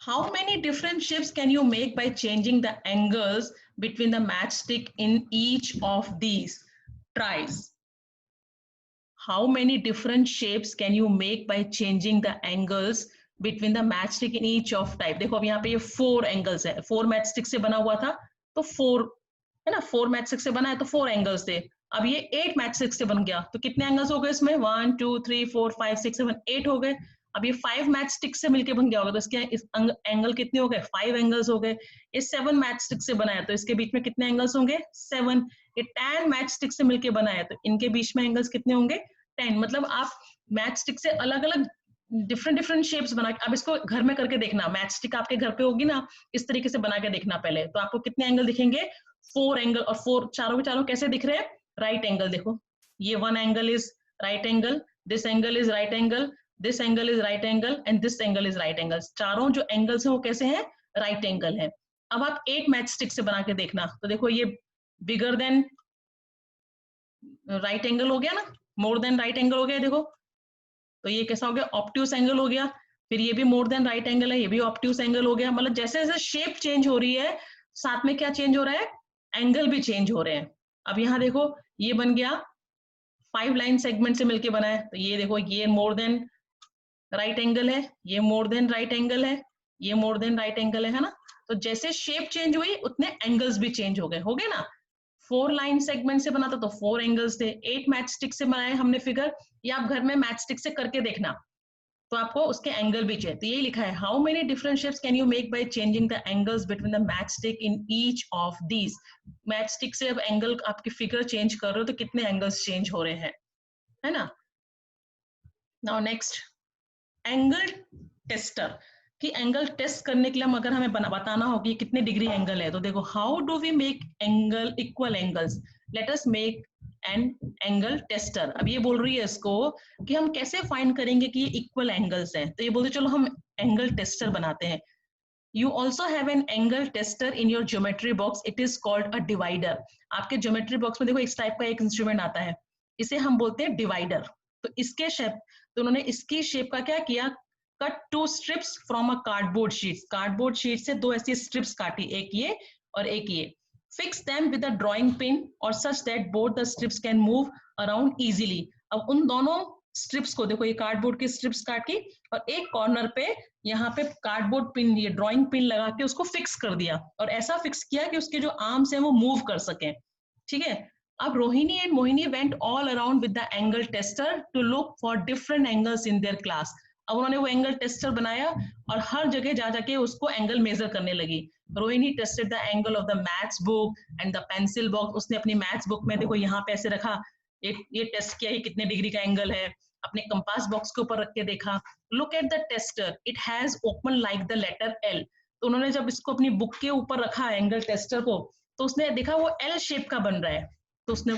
Speaker 1: How many different shapes can you make by changing the angles between the matchstick in each of these? Tries. How many different shapes can you make by changing the angles between the matchstick in each of type? देखो अब यहाँ पे ये 4 angles है, 4 matchstick से बना हुआ था तो 4 है ना, 4 matchstick से बना है तो 4 angles थे. अब ये 8 matchstick से बन गया तो कितने angles हो गए इसमें, 1 2 3 4 5 6 7 8 हो गए. अब ये 5 मैचस्टिक से मिलके बन गया होगा तो इसके एंगल कितने हो गए, 5 एंगल्स हो गए. ये 7 मैचस्टिक से बना है तो इसके बीच में कितने एंगल्स होंगे, 7. ये 10 मैचस्टिक से मिलके बना है तो इनके बीच में एंगल्स कितने होंगे, 10. मतलब आप मैचस्टिक से अलग अलग डिफरेंट शेप्स बना, अब इसको घर में करके देखना. मैचस्टिक आपके घर पे होगी ना, इस तरीके से बना के देखना पहले, तो आपको कितने एंगल दिखेंगे, 4 एंगल. और 4 चारों के चारों कैसे दिख रहे हैं, राइट एंगल. देखो ये 1 angle is right angle, this angle is right angle, this angle is right angle and this angle is right angle. चारों जो एंगल्स हैं वो कैसे हैं, राइट एंगल है. अब आप 8 मैचस्टिक से बना के देखना तो देखो ये बिगर देन राइट एंगल हो गया ना, मोर देन राइट एंगल हो गया. देखो तो ये कैसा हो गया, ऑब्ट्यूस एंगल हो गया. फिर ये भी मोर देन राइट एंगल है, ये भी ऑब्ट्यूस एंगल हो गया. मतलब जैसे जैसे शेप चेंज हो रही है साथ में क्या चेंज हो रहा है, एंगल भी चेंज हो रहे हैं. अब यहाँ देखो ये बन गया 5 लाइन सेगमेंट से मिलके बना है तो ये देखो ये मोर देन राइट एंगल है, ये मोर देन राइट एंगल है, ये मोर देन राइट एंगल है ना. तो जैसे शेप चेंज हुई उतने एंगल्स भी चेंज हो गए ना. 4 लाइन सेगमेंट से बना था तो 4 एंगल्स थे. 8 मैचस्टिक से बनाए हमने फिगर, ये आप घर में मैचस्टिक से करके देखना तो आपको उसके एंगल भी चाहिए. तो यही लिखा है, how many different shapes can you make by changing the angles between the matchstick in each of these. Matchstick से अब एंगल आपकी फिगर चेंज कर रहे हो तो कितने एंगल्स चेंज हो रहे हैं, है ना. Now next, angle tester. कि एंगल टेस्ट करने के लिए हम अगर हमें बताना हो कि कितने डिग्री एंगल है तो देखो, how do we make angle equal angles. Let us make an angle tester. अब ये बोल रही है इसको कि हम कैसे फाइंड करेंगे कि ये इक्वल एंगल्स हैं, तो ये बोलते चलो हम एंगल टेस्टर बनाते हैं. You also have an angle tester in your geometry box. It is called a divider. आपके geometry box में देखो इस टाइप का एक इंस्ट्रूमेंट आता है, इसे हम बोलते हैं डिवाइडर. तो इसके शेप, तो उन्होंने इसकी शेप का क्या किया, cut 2 strips from a cardboard sheet. Cardboard sheet से 2 ऐसी स्ट्रिप्स काटी, एक ये और एक ये। Fix them with a drawing pin और such that both the strips can move around easily. अब उन दोनों स्ट्रिप्स को देखो, ये कार्डबोर्ड की स्ट्रिप्स काट की और एक कॉर्नर पे यहाँ पे कार्डबोर्ड पिन, ये ड्राइंग पिन लगा के उसको फिक्स कर दिया और ऐसा फिक्स किया कि उसके जो आर्म्स हैं वो मूव कर सके। ठीक है। अब Rohini and Mohini went all around with the angle tester to look for different angles in their class. अब उन्होंने वो एंगल टेस्टर बनाया और हर जगह जा जाके उसको एंगल मेजर करने लगी। Rohini tested the angle of the maths book and the pencil box. उसने अपनी मैथ्स बुक में देखो यहाँ पे ऐसे रखा, ये टेस्ट किया कि कितने डिग्री का एंगल है। अपने कंपास बॉक्स के ऊपर रख के देखा। Look at the tester, it has open like the letter L. तो उन्होंने जब इसको अपनी बुक के ऊपर रखा एंगल टेस्टर को, तो उसने देखा वो एल शेप का बन रहा है। तो उसने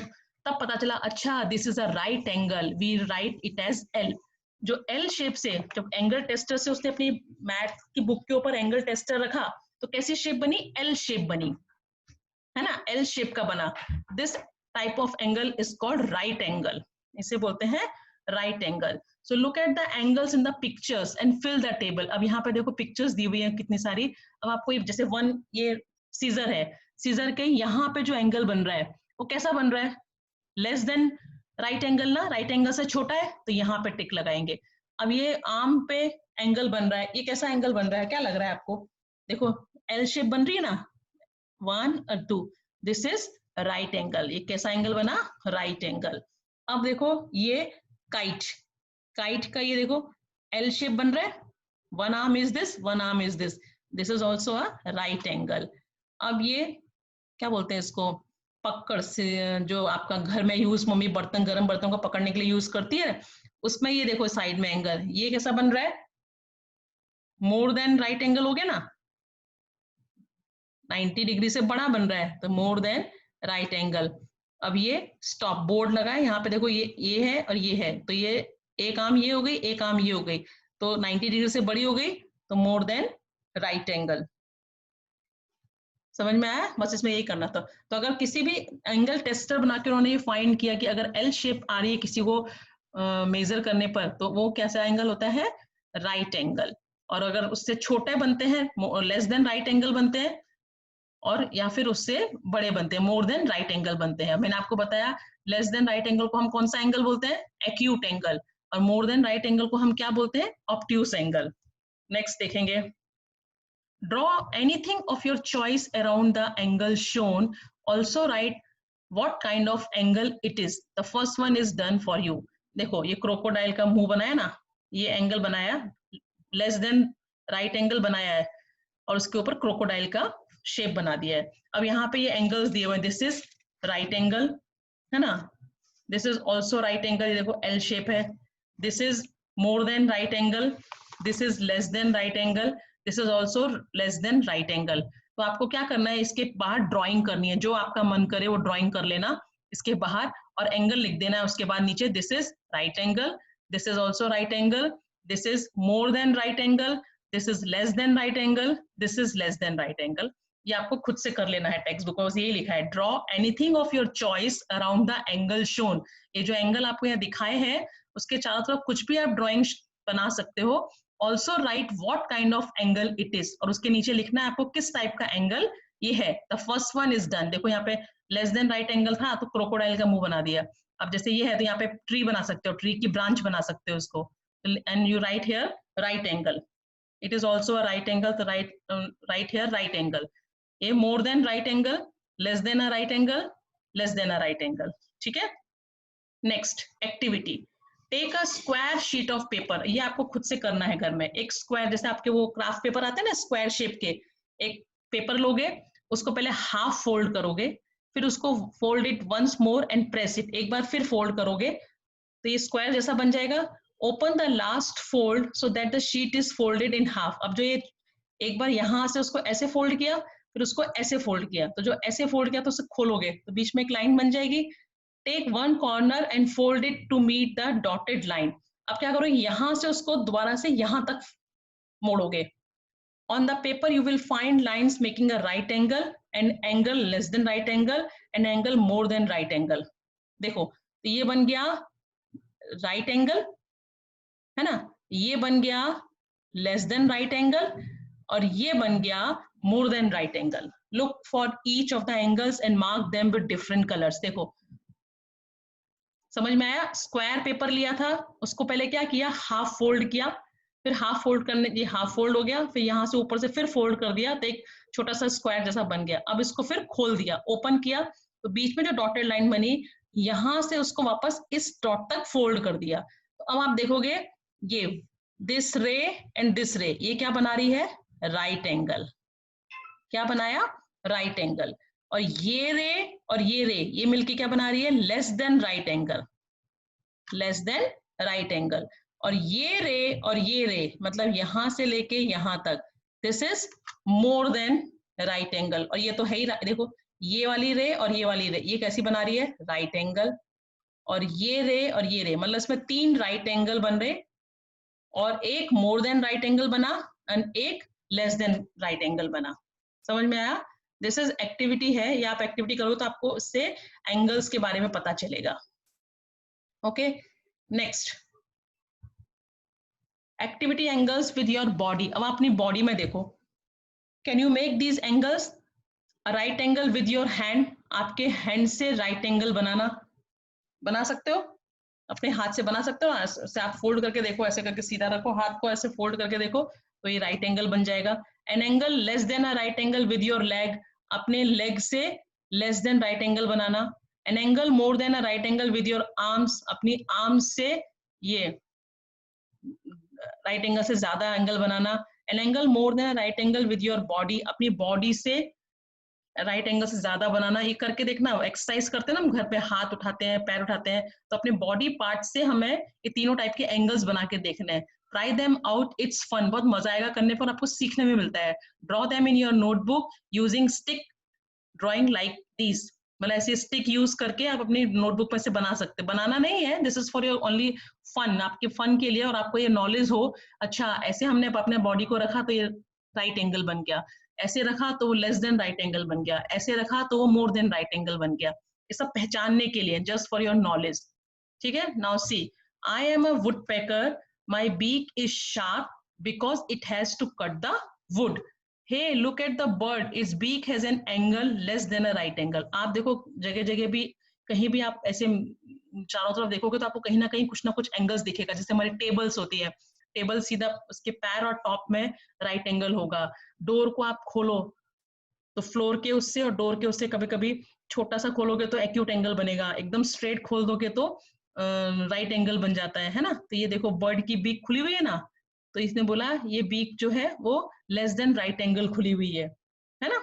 Speaker 1: तब पता चला, अच्छा this is a right angle, we write it as L. जो एल शेप से, जब एंगल टेस्टर से उसने अपनी मैथ की बुक के ऊपर एंगल टेस्टर रखा तो कैसी शेप बनी, एल शेप बनी, है ना, एल शेप का बना। This type of angle is called right angle, इसे बोलते हैं right angle. So look at the angles in the pictures and fill the table. अब यहाँ पे देखो पिक्चर्स दी हुई है कितनी सारी। अब आपको जैसे वन, ये सीजर है, सीजर के यहाँ पे जो एंगल बन रहा है वो कैसा बन रहा है, लेस देन राइट एंगल ना, राइट एंगल से छोटा है तो यहाँ पे टिक लगाएंगे। अब ये आर्म पे एंगल बन रहा है, ये कैसा एंगल बन रहा है, क्या लग रहा है आपको, देखो एल शेप बन रही है ना, 1 और 2, दिस इज राइट एंगल। ये कैसा एंगल बना, राइट एंगल। अब देखो ये काइट, काइट का ये देखो एल शेप बन रहा है, one arm is this, one arm is this, this is also a right angle. अब ये क्या बोलते हैं इसको, पकड़ से जो आपका घर में यूज, मम्मी बर्तन, गर्म बर्तन को पकड़ने के लिए यूज करती है, उसमें ये देखो साइड में एंगल, ये कैसा बन रहा है, मोर देन राइट एंगल हो गया ना, 90 डिग्री से बड़ा बन रहा है तो मोर देन राइट एंगल। अब ये स्टॉप बोर्ड लगा है यहाँ पे देखो, ये है और ये है, तो ये एक आर्म ये हो गई, एक आर्म ये हो गई, तो 90 डिग्री से बड़ी हो गई तो मोर देन राइट एंगल। समझ में आया, बस इसमें यही करना था। तो अगर किसी भी एंगल टेस्टर बना के उन्होंने ये फाइंड किया कि अगर एल शेप आ रही है किसी को मेजर करने पर, तो वो कैसा एंगल होता है, राइट एंगल। और अगर उससे छोटे बनते हैं, लेस देन राइट एंगल बनते हैं, और या फिर उससे बड़े बनते हैं, मोर देन राइट एंगल बनते हैं। मैंने आपको बताया लेस देन राइट एंगल को हम कौन सा एंगल बोलते हैं, एक्यूट एंगल, और मोर देन राइट एंगल को हम क्या बोलते हैं, ऑब्ट्यूस एंगल। नेक्स्ट देखेंगे, draw anything of your choice around the angle shown, also write what kind of angle it is. The first one is done for you. देखो ये क्रोकोडाइल का मुंह बनाया ना, ये एंगल बनाया, लेस देन राइट एंगल बनाया है और उसके ऊपर क्रोकोडाइल का शेप बना दिया है। अब यहाँ पे ये एंगल्स दिए हुए हैं, दिस इज राइट एंगल, है ना, this is also right angle, देखो एल शेप है, this is more than right angle, this is less than right angle, this is also less than right angle. तो आपको क्या करना है, इसके बाहर ड्राइंग करनी है, जो आपका मन करे वो ड्राइंग कर लेना इसके बाहर, और एंगल लिख देना है उसके बाद नीचे, this is right angle, this is also right angle, this is more than right angle, this is less than right angle, this is less than right angle. ये आपको खुद से कर लेना है, टेक्स्ट बुक में बस यही लिखा है, draw anything of your choice around the angle shown. ये जो एंगल आपको यहाँ दिखाए हैं उसके चारों तरफ कुछ भी आप ड्राइंग बना सकते हो। Also right what kind of angle it is, और उसके नीचे लिखना है आपको किस टाइप का एंगल ये है। The first one is done, देखो यहाँ पे लेस देन राइट एंगल था तो क्रोकोडाइल का मुंह बना दिया। अब जैसे ये है तो यहाँ पे ट्री बना सकते हो, ट्री की ब्रांच बना सकते हो उसको, and you write here right angle, it is also a right angle, तो राइट हियर राइट एंगल, ये more than right angle, less than a right angle, less than a right angle. ठीक है। Next activity, take a square sheet of paper, ये आपको खुद से करना है घर में। एक स्क्वायर, जैसे आपके वो क्राफ्ट पेपर आते हैं ना स्क्वायर शेप के, एक पेपर लोगे, उसको पहले हाफ फोल्ड करोगे, फिर उसको fold it once more and press it, एक बार फिर फोल्ड करोगे तो ये स्क्वायर जैसा बन जाएगा। Open the last fold so that the sheet is folded in half. अब जो ये एक बार यहां से उसको ऐसे फोल्ड किया, फिर उसको ऐसे फोल्ड किया, तो जो ऐसे फोल्ड किया तो उसे खोलोगे तो बीच में एक लाइन बन जाएगी। Take one corner and fold it to meet the dotted line. अब क्या करोगे, यहां से उसको दोबारा से यहां तक मोड़ोगे। On the paper you will find lines making a right angle, and angle less than right angle, and angle more than right angle. देखो तो ये बन गया राइट एंगल, है ना, ये बन गया लेस देन राइट एंगल, और ये बन गया मोर than right angle. Look for each of the angles and mark them with different colours. देखो समझ में आया? स्क्वायर पेपर लिया था, उसको पहले क्या किया, हाफ फोल्ड किया, फिर हाफ फोल्ड करने, ये हाफ फोल्ड हो गया, फिर यहाँ से ऊपर से फिर फोल्ड कर दिया तो एक छोटा सा स्क्वायर जैसा बन गया। अब इसको फिर खोल दिया, ओपन किया, तो बीच में जो डॉटेड लाइन बनी, यहाँ से उसको वापस इस डॉट तक फोल्ड कर दिया। तो अब आप देखोगे ये दिस रे एंड दिस रे, ये क्या बना रही है, राइट एंगल। क्या बनाया, राइट एंगल। और ये रे और ये मिलके क्या बना रही है, less than right angle, less than right angle. और ये रे मतलब यहां से लेके यहां तक, this is more than right angle. और ये तो है ही, देखो ये वाली रे और ये वाली रे, ये कैसी बना रही है, राइट एंगल। और ये रे मतलब इसमें 3 राइट एंगल बन रहे, और एक मोर देन राइट एंगल बना एंड एक लेस देन राइट एंगल बना। समझ में आया? दिस इज एक्टिविटी है, या आप एक्टिविटी करोगे तो आपको इससे एंगल्स के बारे में पता चलेगा। Okay, next activity angles with your body. अब अपनी बॉडी में देखो, can you make these angles, right angle with your hand, आपके हैंड से राइट एंगल बना सकते हो, अपने हाथ से बना सकते हो। ऐसे आप फोल्ड करके देखो, ऐसे करके सीधा रखो हाथ को, ऐसे फोल्ड करके देखो तो ये राइट एंगल बन जाएगा। An angle less than a right angle with your leg, अपने लेग से less than right angle banana. An angle more then a right angle with your arms, अपनी आर्म्स से ये राइट एंगल से ज्यादा angle banana. An angle more then a right angle with your body, अपनी बॉडी से राइट एंगल से ज्यादा बनाना। ये करके देखना, एक्सरसाइज करते हैं ना हम घर पे, हाथ उठाते हैं, पैर उठाते हैं, तो अपने बॉडी पार्ट से हमें ये तीनों टाइप के एंगल्स बना के देखने हैं। Try them out, it's fun, बहुत मजा आएगा करने पर, आपको सीखने में मिलता है। Draw them in your notebook using stick drawing like this, मतलब ऐसे स्टिक यूज करके आप अपनी नोटबुक में से बना सकते हैं। बनाना नहीं है, this is for your only fun, आपके फन के लिए, और आपको ये नॉलेज हो, अच्छा ऐसे हमने अपने बॉडी को रखा तो ये राइट एंगल बन गया, ऐसे रखा तो वो लेस देन राइट एंगल बन गया, ऐसे रखा तो वो मोर देन राइट एंगल बन गया। ये सब पहचानने के लिए, जस्ट फॉर योर नॉलेज। ठीक है, now see, I am a woodpecker, my beak is sharp because it has to cut the wood. Hey, look at the bird. Its beak has an angle less than a right angle. आप देखो जगह जगह भी, कहीं भी आप ऐसे चारों तरफ देखोगे तो आपको कहीं ना कहीं कुछ ना कुछ एंगल्स दिखेगा। जैसे हमारी टेबल्स होती है, टेबल सीधा उसके पैर और टॉप में राइट एंगल होगा। डोर को आप खोलो तो फ्लोर के उससे और डोर के उससे कभी कभी छोटा सा खोलोगे तो एक्यूट एंगल बनेगा, एकदम स्ट्रेट खोल दोगे तो राइट एंगल बन जाता है ना। तो ये देखो बर्ड की बीक खुली हुई है ना, तो इसने बोला ये बीक जो है वो लेस देन राइट एंगल खुली हुई है ना।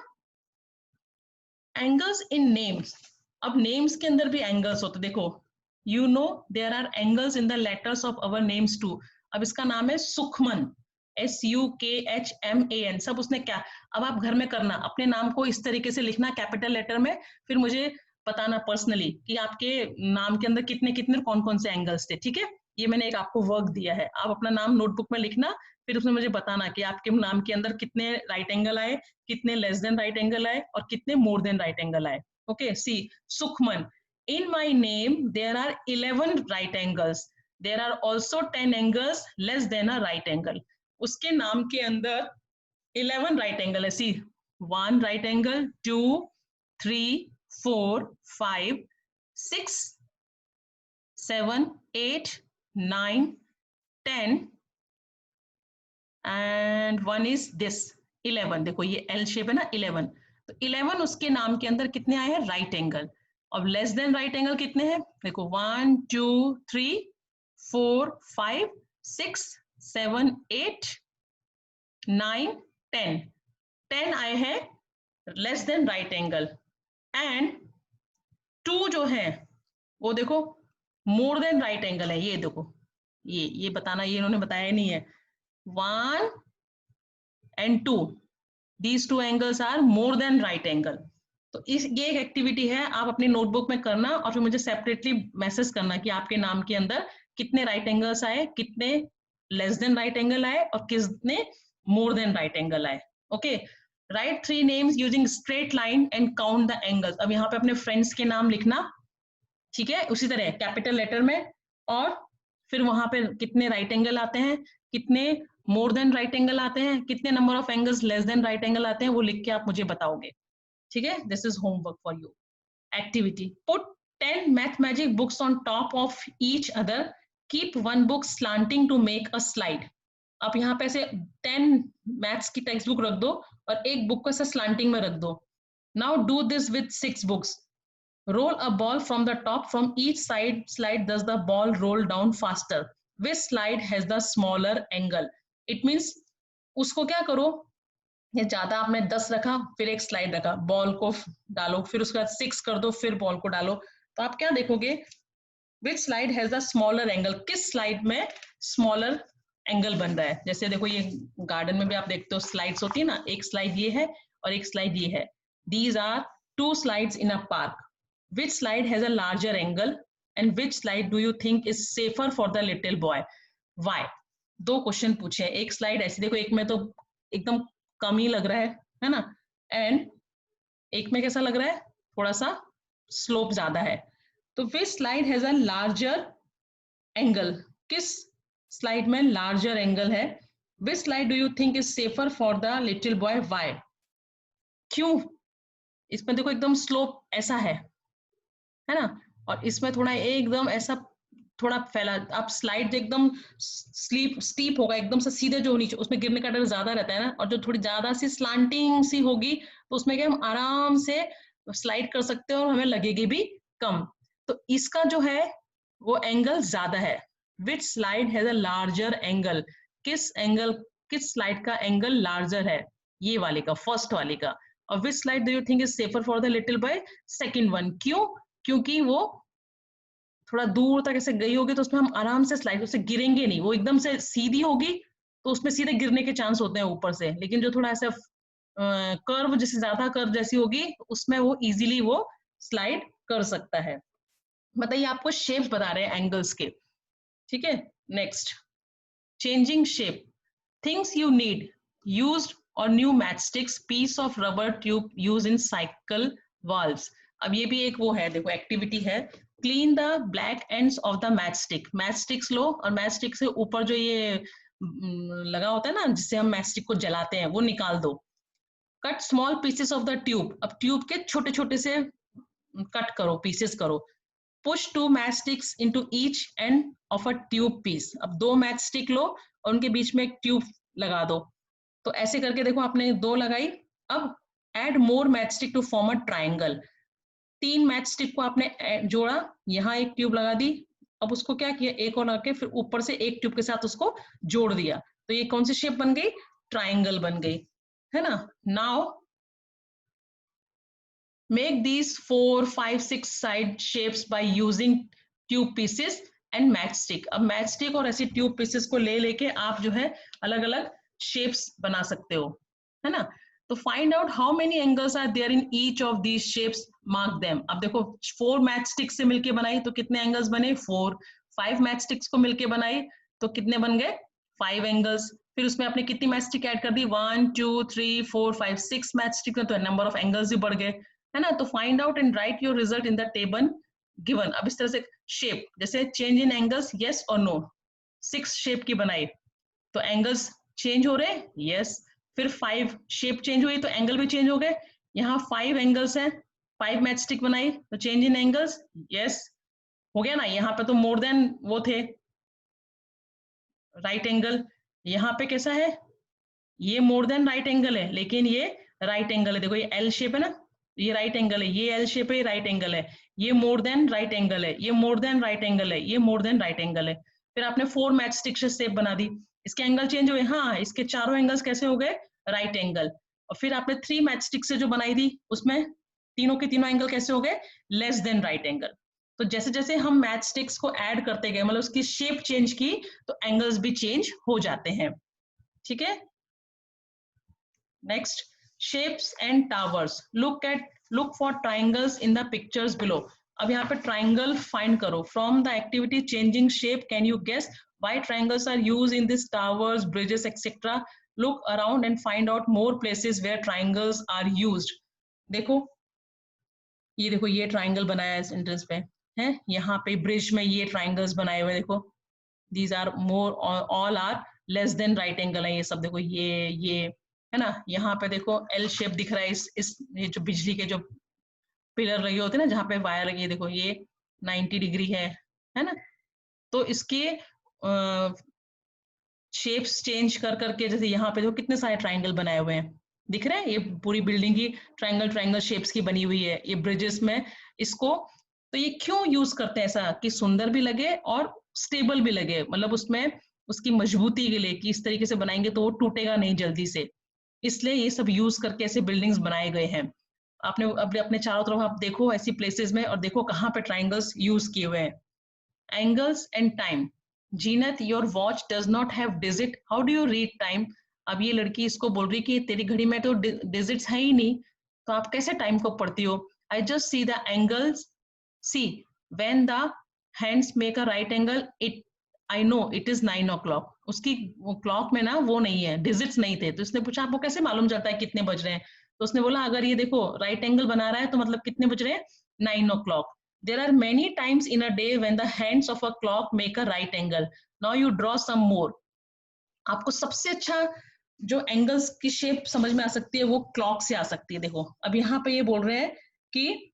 Speaker 1: एंगल्स इन नेम्स, अब नेम्स के अंदर भी एंगल्स होते, देखो you know there are angles in the letters of our names too. अब इसका नाम है सुखमन, SUKHMAN, सब उसने क्या, अब आप घर में करना, अपने नाम को इस तरीके से लिखना कैपिटल लेटर में, फिर मुझे बताना पर्सनली कि आपके नाम के अंदर कितने कितने कौन कौन से एंगल्स थे। ठीक है, ये मैंने एक आपको वर्क दिया है, आप अपना नाम नोटबुक में लिखना, फिर उसमें मुझे बताना कि आपके नाम के अंदर कितने राइट एंगल आए, कितने लेस देन राइट एंगल आए और कितने मोर देन राइट एंगल आए। Okay, see Sukhman, in my name there are 11 right angles, there are also 10 angles less than a right angle. उसके नाम के अंदर 11 राइट एंगल है। See 1 right angle, 2 3 4 5 6 7 8 9 10 and 1 is this 11। देखो ये एल शेप है ना, 11, तो 11 उसके नाम के अंदर कितने आए हैं, राइट एंगल। अब लेस देन राइट एंगल कितने हैं, देखो 1 2 3 4 5 6 7 8 9 10, 10 आए हैं less than right angle. And 2 जो है वो देखो मोर देन राइट एंगल है। ये देखो, ये बताना, ये इन्होंने बताया नहीं है, 1 and 2, these two angles are more than right angle। तो ये एक एक्टिविटी है, आप अपनी नोटबुक में करना और फिर मुझे सेपरेटली मैसेज करना कि आपके नाम के अंदर कितने राइट एंगल्स आए, कितने लेस देन राइट एंगल आए और कितने मोर देन राइट एंगल आए। Okay, right 3 names using straight line and count the angles. अब यहाँ पे अपने फ्रेंड्स के नाम लिखना, ठीक है, उसी तरह कैपिटल लेटर में, और फिर वहां पे कितने राइट एंगल आते हैं, कितने मोर देन राइट एंगल आते हैं, कितने number of angles less than right angle आते हैं, वो लिख के आप मुझे बताओगे। ठीक है, this is homework for you. Activity: put 10 mathematic books on top of each other. Keep one book slanting to make a slide. आप यहाँ पे ऐसे 10 मैथ्स की टेक्स्ट बुक रख दो और एक बुक को ऐसे स्लांटिंग में रख दो. Now do this with 6 books. Roll a ball from the top. From each side slide does the ball roll down faster? Which slide has the smaller angle? It means उसको क्या करो, ये ज्यादा आपने 10 रखा, फिर एक स्लाइड रखा, बॉल को डालो, फिर उसके बाद 6 कर दो, फिर बॉल को डालो. तो आप क्या देखोगे, which slide has the smaller angle, किस स्लाइड में स्मॉलर एंगल बन रहा है. जैसे देखो ये गार्डन में भी आप देखते हो स्लाइड्स होती है ना, एक स्लाइड ये है और एक स्लाइड ये है. These are 2 slides in a park. Which slide has a larger angle and which slide do you think is safer for the little boy? Why? 2 question पूछे हैं. एक स्लाइड ऐसी देखो, एक में तो एकदम कम ही लग रहा है ना, एंड एक में कैसा लग रहा है, थोड़ा सा स्लोप ज्यादा है. तो which slide has a larger angle, किस स्लाइड में लार्जर एंगल है? Which slide do you think is safer for the little boy? Why? क्यों? इसमें देखो एकदम स्लोप ऐसा है ना, और इसमें थोड़ा एकदम ऐसा थोड़ा फैला. आप स्लाइड एकदम स्टीप होगा, एकदम से सीधे जो नीचे, उसमें गिरने का डर ज्यादा रहता है ना, और जो थोड़ी ज्यादा सी स्लांटिंग सी होगी तो उसमें क्या हम आराम से स्लाइड कर सकते हैं और हमें लगेगी भी कम. तो इसका जो है वो एंगल ज्यादा है. Which slide has a larger angle, किस स्लाइड का एंगल लार्जर है? ये वाले का, फर्स्ट वाले का. और which slide do you think is safer for the little boy? Second one. क्यों? क्योंकि वो थोड़ा दूर तक ऐसे गई होगी तो उसमें हम आराम से स्लाइड, उससे गिरेंगे नहीं. वो एकदम से सीधी होगी तो उसमें सीधे गिरने के चांस होते हैं ऊपर से, लेकिन जो थोड़ा ऐसा कर्व, जैसे ज्यादा कर्व जैसी होगी, उसमें वो इजीली वो स्लाइड कर सकता है. बताइए, आपको शेप बता रहे हैं एंगल्स के. ठीक है, next, changing shape. Things you need: used or new matchsticks, piece of rubber tube use in cycle valves. अब ये भी एक वो है, देखो एक्टिविटी है. Clean the black ends of the match stick. Match sticks लो और मैच स्टिक से ऊपर जो ये लगा होता है ना, जिससे हम मैच स्टिक को जलाते हैं, वो निकाल दो. Cut small pieces of the tube. अब ट्यूब के छोटे छोटे से कट करो, पीसेस करो. Push 2 match sticks into each end of a tube piece. अब 2 मैच स्टिक लो और उनके बीच में एक ट्यूब लगा दो. तो ऐसे करके देखो, आपने 2 लगाई. अब add more match stick to form a triangle. 3 match stick को आपने जोड़ा, यहाँ एक ट्यूब लगा दी. अब उसको क्या किया, एक और लगा के फिर ऊपर से एक ट्यूब के साथ उसको जोड़ दिया. तो ये कौन सी शेप बन गई? ट्राइंगल बन गई, है ना. Now make these 4, 5, 6 side shapes by using tube pieces and match stick. अब मैच स्टिक और ऐसी ट्यूब पीसेस को लेके आप जो है अलग अलग शेप्स बना सकते हो, है ना. तो find out how many angles are there in each of these shapes, mark them. अब देखो 4 मैच स्टिक्स से मिलके बनाई तो कितने एंगल्स बने? 4. 5 मैच स्टिक्स को मिलके बनाई तो कितने बन गए? 5 एंगल्स. फिर उसमें आपने कितनी मैच स्टिक ऐड कर दी? 1, 2, 3, 4, 5, 6 मैच स्टिक, तो नंबर ऑफ एंगल्स भी बढ़ गए, है ना. तो find out and right your result in the table given. अब इस तरह से शेप, जैसे चेंज इन एंगल्स, यस और नो. 6 शेप की बनाई तो एंगल्स चेंज हो रहे, यस. फिर 5 शेप चेंज हुई तो एंगल भी चेंज हो गए. यहाँ 5 एंगल्स हैं, 5 मैच स्टिक बनाई तो चेंज इन एंगल्स, यस हो गया ना. यहाँ पे तो मोर देन वो थे राइट एंगल. यहाँ पे कैसा है, ये मोर देन राइट एंगल है, लेकिन ये राइट एंगल है. देखो ये एल शेप है ना, ये राइट एंगल है. ये एल शेप है, ये राइट एंगल है. ये मोर देन राइट एंगल है, ये मोर देन राइट एंगल है, ये मोर देन राइट एंगल है. फिर आपने 4 मैच स्टिक से शेप बना दी, इसके एंगल चेंज हुए, हाँ इसके चारों एंगल्स कैसे हो गए? Right angle. और फिर आपने 3 मैच स्टिक से जो बनाई थी उसमें तीनों के तीनों एंगल कैसे हो गए? Less than right angle. तो जैसे जैसे हम मैच स्टिक्स को ऐड करते गए, मतलब उसकी शेप चेंज की, तो एंगल्स भी चेंज हो जाते हैं. ठीक है. Next, shapes and towers. Look for triangles in the pictures below. अब यहाँ पे triangle find करो. From the activity changing shape, can you guess why triangles are used in these towers, bridges, etc.? Look around and find out more places where triangles are used. देखो ये triangle बनाया है इस entrance पे, है यहाँ पे bridge में ये triangles बनाए हुए. देखो these are more, all are less than right angle है ये सब. देखो ये है ना। यहाँ पे देखो एल शेप दिख रहा है, इस ये जो बिजली के जो पिलर लगे होते हैं ना, जहाँ पे वायर लगी है, देखो ये 90 डिग्री है ना। तो इसके शेप्स चेंज कर करके, जैसे यहाँ पे देखो कितने सारे ट्रायंगल बनाए हुए हैं, दिख रहे हैं, ये पूरी बिल्डिंग की ट्रायंगल शेप्स की बनी हुई है, ये ब्रिजेस में इसको। तो ये क्यों यूज करते हैं ऐसा, कि सुंदर भी लगे और स्टेबल भी लगे, मतलब उसमें उसकी मजबूती के लिए, कि इस तरीके से बनाएंगे तो वो टूटेगा नहीं जल्दी से, इसलिए ये सब यूज करके ऐसे बिल्डिंग्स बनाए गए हैं। आपने अपने अपने चारों तरफ आप देखो ऐसी प्लेसेस में, और देखो कहाँ पे ट्राइंगल्स यूज किए हुए हैं। Angles and time. Zeenat, your watch does not have digit, how do you read time. अब ये लड़की इसको बोल रही कि तेरी घड़ी में तो डिजिट्स है ही नहीं, तो आप कैसे टाइम को पढ़ती हो। I just see the angles, see when the hands make a right angle, it I know it is 9 o'clock। उसकी क्लॉक में ना वो नहीं है, डिजिट्स नहीं थे, तो इसने पूछा आपको कैसे मालूम चलता है कितने बज रहे हैं। तो उसने बोला अगर ये देखो राइट एंगल बना रहा है तो मतलब कितने बज रहे हैं, 9 o'clock। There are many times in a day when the hands of a clock make a right angle. Now you draw some more. आपको सबसे अच्छा जो एंगल्स की शेप समझ में आ सकती है वो क्लॉक से आ सकती है। देखो अब यहाँ पे ये बोल रहे हैं कि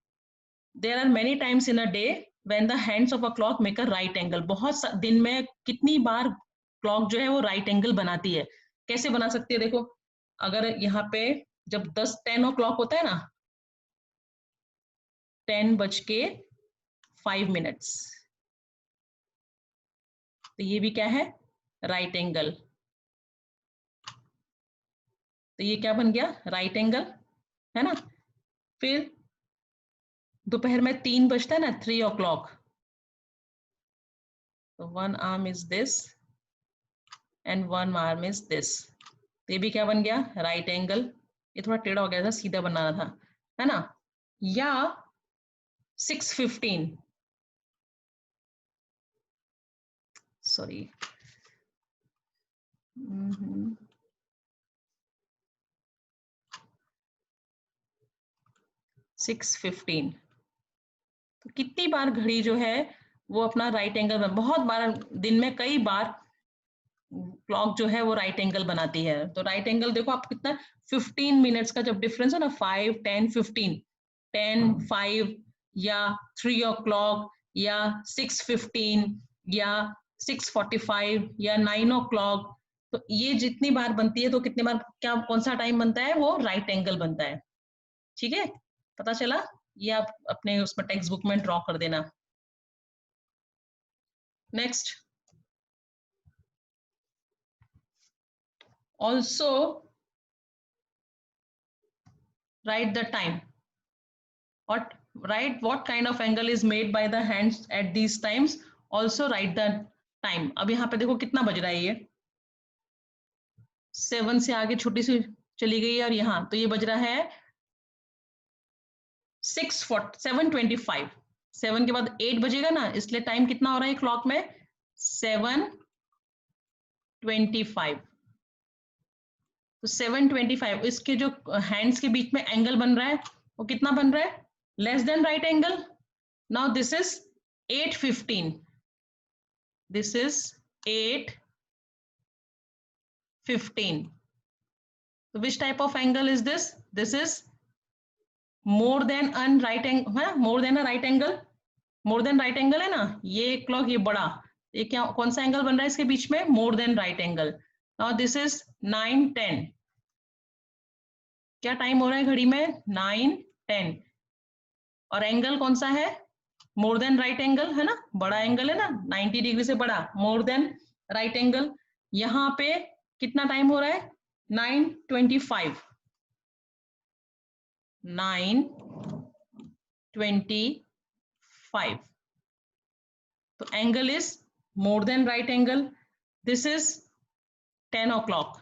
Speaker 1: there are many times in a day when the hands of a clock make a right angle। बहुत दिन में कितनी बार क्लॉक जो है वो राइट एंगल बनाती है। कैसे बना सकती है, देखो अगर यहाँ पे जब 10 o'clock होता है ना, 10:05, तो ये भी क्या है, राइट एंगल। तो ये क्या बन गया, राइट एंगल, है ना। फिर दोपहर में 3 बजता है ना, 3 o'clock, तो one arm is this and one arm is this, तो ये भी क्या बन गया, राइट एंगल। ये थोड़ा टेढ़ा हो गया था, सीधा बनाना था, है ना। या 6:15, सॉरी 6:15, तो कितनी बार घड़ी जो है वो अपना राइट एंगल, बहुत बार दिन में कई बार क्लॉक जो है वो राइट एंगल बनाती है। तो राइट एंगल देखो आप कितना, 15 मिनट्स का जब डिफरेंस है ना, 5, 10, 15, 10, 5 या 3 o'clock या 6:15 या 6:45 या 9 o'clock, तो ये जितनी बार बनती है तो कितने बार क्या कौन सा टाइम बनता है, वो राइट एंगल बनता है। ठीक है, पता चला। ये आप अपने उसमें टेक्स्ट बुक में ड्रॉ कर देना। Next, also write the time, what kind of angle is made by the hands at these times, also write the time। अब यहाँ पे देखो कितना बज रहा है, ये 7 से आगे छोटी सी चली गई है, और यहाँ तो ये बज रहा है 7:25। 7 के बाद 8 बजेगा ना, इसलिए टाइम कितना हो रहा है क्लॉक में, 7:25। तो 7:25, इसके जो हैंड्स के बीच में एंगल बन रहा है वो कितना बन रहा है, less than right angle. Now this is 8:15, this is 8:15, so which type of angle is this, this is more than a right angle, more than a right angle, more than right angle है ना, ये क्लॉक ये बड़ा, ये क्या कौन सा एंगल बन रहा है इसके बीच में, more than right angle। now this is 9:10, क्या टाइम हो रहा है घड़ी में, 9:10, और एंगल कौन सा है, मोर देन राइट एंगल, है ना, बड़ा एंगल है ना, 90 डिग्री से बड़ा, मोर देन राइट एंगल। यहाँ पे कितना टाइम हो रहा है, 9:25, 9:25, तो angle is more than right angle. This is 10 o'clock,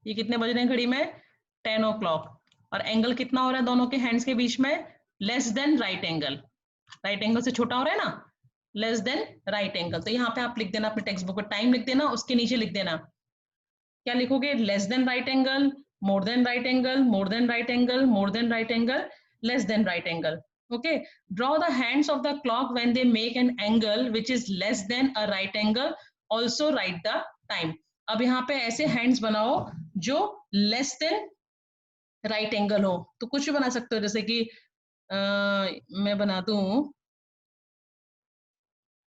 Speaker 1: ये कितने बज रहे हैं घड़ी में, 10 o'clock, और एंगल कितना हो रहा है दोनों के हैंड्स के बीच में, less than right angle, right angle से छोटा हो रहा है ना, लेस देन राइट एंगल। तो यहाँ पे आप लिख देना अपने टेक्स्ट बुक में, टाइम लिख देना, उसके नीचे लिख देना, क्या लिखोगे, less than right angle, more than right angle, more than right angle, more than right angle, less than right angle. Okay, draw the hands of the clock when they make an angle which is less than a right angle, also write the time। अब यहाँ पे ऐसे हैंड्स बनाओ जो लेस देन राइट एंगल हो तो कुछ भी बना सकते हो, जैसे कि मैं बना दूं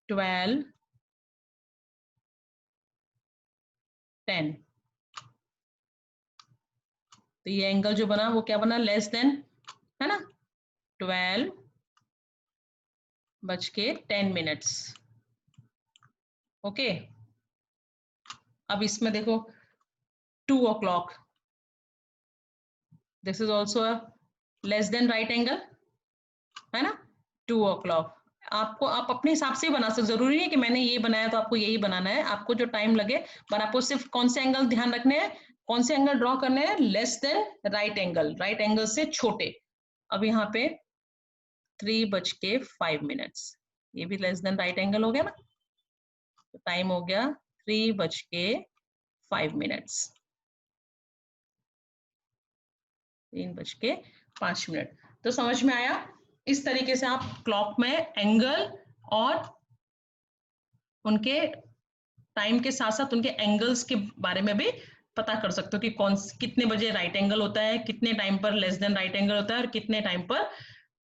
Speaker 1: 12 10, तो ये एंगल जो बना वो क्या बना, लेस देन, है ना, 12:10। ओके, अब इसमें देखो 2 o'clock, this is also a less than right angle, है ना, 2 o'clock। आपको आप अपने हिसाब से ही बना सकते, जरूरी नहीं कि मैंने ये बनाया तो आपको यही बनाना है, आपको जो टाइम लगे, पर आपको सिर्फ कौन से एंगल ध्यान रखने हैं, कौन से एंगल ड्रॉ करने हैं, less than right angle, right angle से छोटे। अब यहाँ पे 3:05, ये भी लेस देन राइट एंगल हो गया ना, तो टाइम हो गया 3:05, 3:05। तो समझ में आया, इस तरीके से आप क्लॉक में एंगल और उनके टाइम के साथ साथ उनके एंगल्स के बारे में भी पता कर सकते हो कि कौन कितने बजे राइट एंगल होता है, कितने टाइम पर लेस देन राइट एंगल होता है और कितने टाइम पर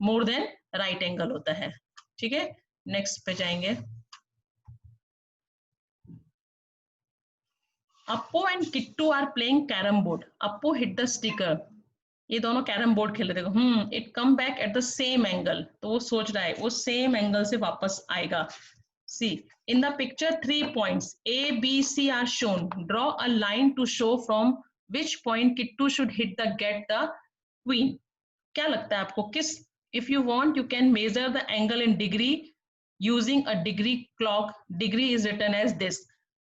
Speaker 1: मोर देन राइट एंगल होता है। ठीक है, नेक्स्ट पे जाएंगे। Appo and Kittu are playing carrom board. Appo hit the sticker, ये दोनों कैरम बोर्ड खेल रहे थे। It come back at the same angle, तो वो सोच रहा है वो सेम एंगल से वापस आएगा। See in the picture 3 points A B C are shown, draw a line to show from which point Kittu should hit the get the queen। क्या लगता है आपको किस, if you want you can measure the angle in degree using a degree clock, degree is written as this.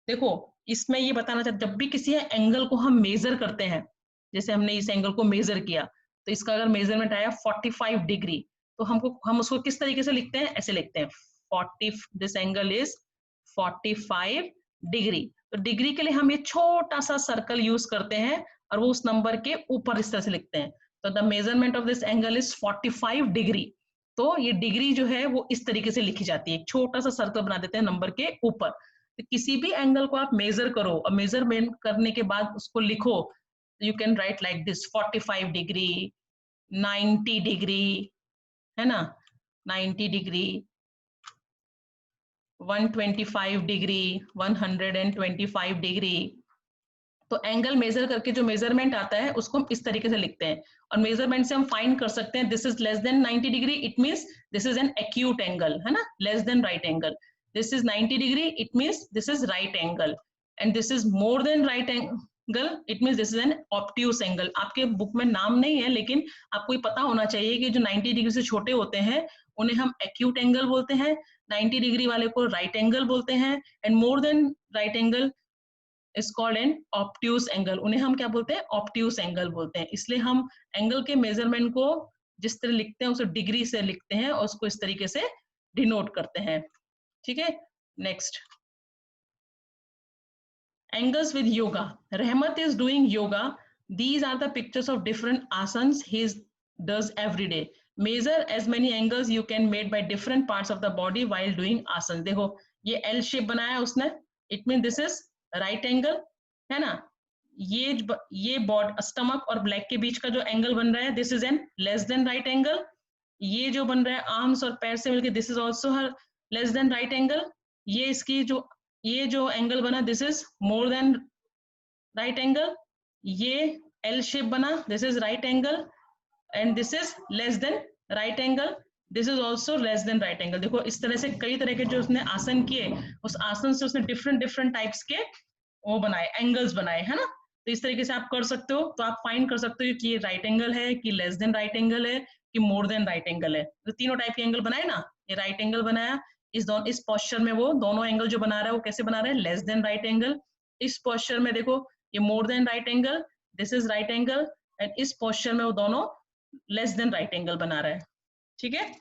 Speaker 1: देखो इसमें ये बताना चाहते, जब भी किसी एंगल को हम मेजर करते हैं, जैसे हमने इस एंगल को मेजर किया, तो इसका अगर मेजरमेंट आया 45 डिग्री, तो हम उसको किस तरीके से लिखते हैं, ऐसे लिखते हैं 40, दिस एंगल इज 45 डिग्री। तो डिग्री के लिए हम ये छोटा सा सर्कल यूज करते हैं और वो उस नंबर के ऊपर इस तरह से लिखते हैं। तो the measurement of this angle is 45 degree. तो ये डिग्री जो है वो इस तरीके से लिखी जाती है, एक छोटा सा सर्कल बना देते हैं नंबर के ऊपर। तो किसी भी एंगल को आप मेजर करो और मेजरमेंट करने के बाद उसको लिखो, you can write like this 45 degree, 90 degree, है ना, 90 डिग्री, 125 डिग्री, 125 डिग्री। तो एंगल मेजर करके जो मेजरमेंट आता है उसको हम इस तरीके से लिखते हैं, और मेजरमेंट से हम फाइंड कर सकते हैं this is less than 90 degree, it means this is an acute angle, है ना, less than right angle. This is 90 degree, it means this is right angle, and this is more than right angle, it means this is an obtuse angle. आपके बुक में नाम नहीं है, लेकिन आपको ये पता होना चाहिए कि जो 90 डिग्री से छोटे होते हैं उन्हें हम एक्यूट एंगल बोलते हैं, 90 डिग्री वाले को राइट एंगल बोलते हैं, and more than right angle is called an obtuse angle, उन्हें हम क्या बोलते हैं, ऑब्ट्यूस एंगल बोलते हैं। इसलिए हम एंगल के मेजरमेंट को जिस तरह लिखते हैं उसे डिग्री से लिखते हैं और उसको इस तरीके से डिनोट करते हैं। ठीक है, next, angles with yoga। Rahmat is doing yoga, these are the pictures of different asanas he does every day, measure as many angles you can made by different parts of the body while doing asanas। देखो ये L shape बनाया उसने, it means this is right angle, है ना, ये बॉड स्टमक और ब्लैक के बीच का जो एंगल बन रहा है this is an less than right angle, ये जो बन रहा है आर्म्स और पैर से मिलकर this is also less than right angle, ये जो एंगल बना this is more than right angle, ये एल शेप बना this is right angle, and this is less than right angle, this is also less than right angle. देखो इस तरह से कई तरह के जो उसने आसन किए, उस आसन से उसने डिफरेंट डिफरेंट टाइप्स के वो बनाए, एंगल्स बनाए, है ना। तो इस तरीके से आप कर सकते हो, तो आप फाइंड कर सकते हो कि ये राइट एंगल है, कि लेस देन राइट एंगल है, कि मोर देन राइट एंगल है। तो तीनों टाइप के एंगल बनाए ना, ये राइट एंगल बनाया, इस पोस्चर में वो दोनों एंगल जो बना रहा है वो कैसे बना रहा है, लेस देन राइट एंगल। इस पोस्चर में देखो ये more than right angle, this is right angle, and इस पोस्चर में वो दोनों लेस देन राइट एंगल बना रहा है। ठीक है,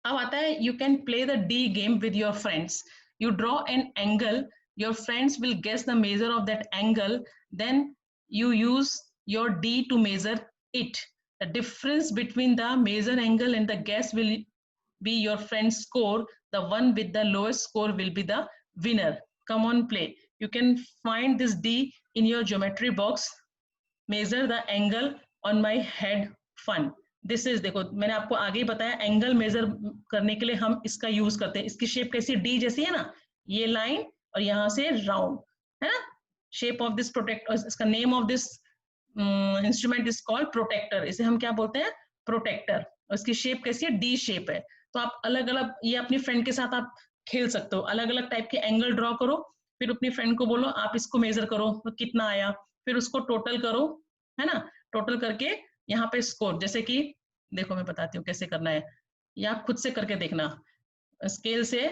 Speaker 1: अब आता है you can play the D game with your friends, you draw an angle, your friends will guess the measure of that angle, then you use your D to measure it. The difference between the measure angle and the guess will be your friend's score. The one with the lowest score will be the winner. Come on, play. You can find this D in your geometry box. Measure the angle on my head fun. दिस इज, देखो मैंने आपको आगे ही बताया, एंगल मेजर करने के लिए हम इसका यूज करते हैं। इसकी शेप कैसी, डी जैसी है ना, ये लाइन और यहाँ से राउंड है ना। शेप ऑफ दिस प्रोटेक्टर, इसका name of this instrument is called protractor. इसे हम क्या बोलते हैं, प्रोटेक्टर। और इसकी शेप कैसी है, डी शेप है। तो आप अलग अलग, ये अपनी फ्रेंड के साथ आप खेल सकते हो, अलग अलग टाइप के एंगल ड्रॉ करो, फिर अपनी फ्रेंड को बोलो आप इसको मेजर करो तो कितना आया, फिर उसको टोटल करो, है ना। टोटल करके यहाँ पे स्कोर, जैसे कि देखो मैं बताती हूँ कैसे करना है, या आप खुद से करके देखना। स्केल से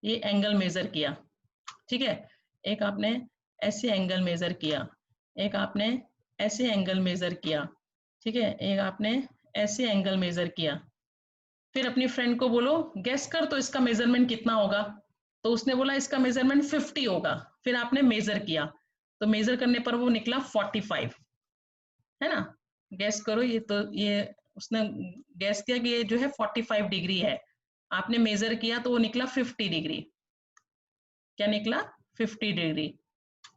Speaker 1: ये एंगल मेजर किया, ठीक है, एक आपने ऐसे एंगल मेजर किया, एक आपने ऐसे एंगल मेजर किया, ठीक है, एक आपने ऐसे एंगल मेजर किया। फिर अपनी फ्रेंड को बोलो गेस कर तो इसका मेजरमेंट कितना होगा, तो उसने बोला इसका मेजरमेंट 50 होगा। फिर आपने मेजर किया, तो मेजर करने पर वो निकला 45, है ना। गैस करो, ये तो ये उसने गैस किया कि ये जो है 45 डिग्री है, आपने मेजर किया तो वो निकला 50 डिग्री। क्या निकला, 50 डिग्री,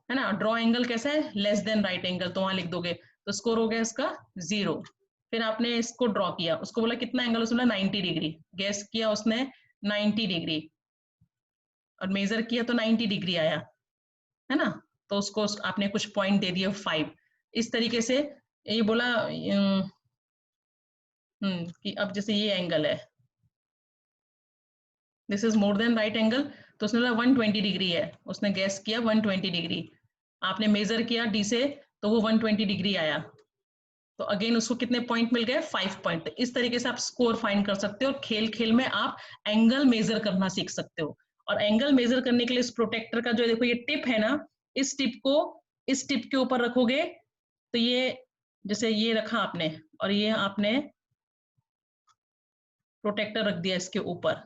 Speaker 1: है ना। ड्रॉ एंगल कैसा है, लेस देन राइट एंगल, तो वहां लिख दोगे, तो स्कोर हो गया इसका 0। फिर आपने इसको ड्रॉ किया, उसको बोला कितना एंगल, उसने बोला 90 डिग्री, गैस किया उसने 90 डिग्री, और मेजर किया तो 90 डिग्री आया, है ना। तो उसको आपने कुछ पॉइंट दे दिया 5। इस तरीके से ये बोला कि अब जैसे ये एंगल है, this is more than right angle, तो उसने बोला 120 डिग्री है, उसने गैस किया 120 डिग्री, आपने मेजर किया डी से तो वो 120 डिग्री आया, तो अगेन उसको कितने पॉइंट मिल गए, 5 पॉइंट। इस तरीके से आप स्कोर फाइंड कर सकते हो, और खेल खेल में आप एंगल मेजर करना सीख सकते हो। और एंगल मेजर करने के लिए इस प्रोटेक्टर का जो देखो ये टिप है ना, इस टिप को इस टिप के ऊपर रखोगे, तो ये जैसे ये रखा आपने, और ये आपने प्रोटेक्टर रख दिया इसके ऊपर,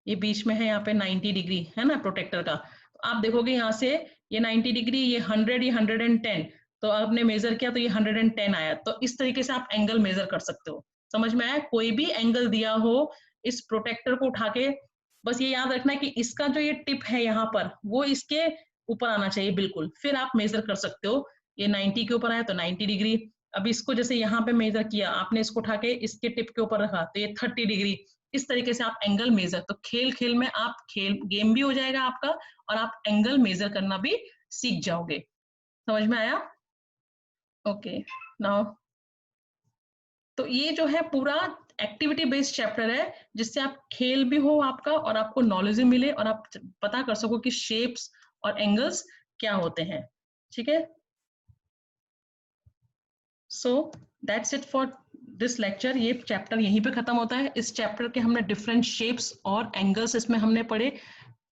Speaker 1: ये बीच में है यहाँ पे 90 डिग्री है ना प्रोटेक्टर का, तो आप देखोगे यहाँ से ये 90 डिग्री, ये 100, ये 110, तो आपने मेजर किया तो ये 110 आया। तो इस तरीके से आप एंगल मेजर कर सकते हो। समझ में आया, कोई भी एंगल दिया हो, इस प्रोटेक्टर को उठा के बस ये याद रखना है कि इसका जो ये टिप है यहाँ पर वो इसके ऊपर आना चाहिए बिल्कुल, फिर आप मेजर कर सकते हो। ये 90 के ऊपर आया तो 90 डिग्री। अब इसको जैसे यहाँ पे मेजर किया, आपने इसको उठा के इसके टिप के ऊपर रखा तो ये 30 डिग्री। इस तरीके से आप एंगल मेजर, तो खेल खेल में आप खेल गेम भी हो जाएगा आपका, और आप एंगल मेजर करना भी सीख जाओगे। समझ में आया, ओके नाउ। तो ये जो है पूरा एक्टिविटी बेस्ड चैप्टर है, जिससे आप खेल भी हो आपका, और आपको नॉलेज भी मिले, और आप पता कर सको कि शेप्स और एंगल्स क्या होते हैं, ठीक है। So that's it for this lecture. ये चैप्टर यहीं पे खत्म होता है। इस चैप्टर के हमने डिफरेंट शेप्स और एंगल्स इसमें हमने पढ़े,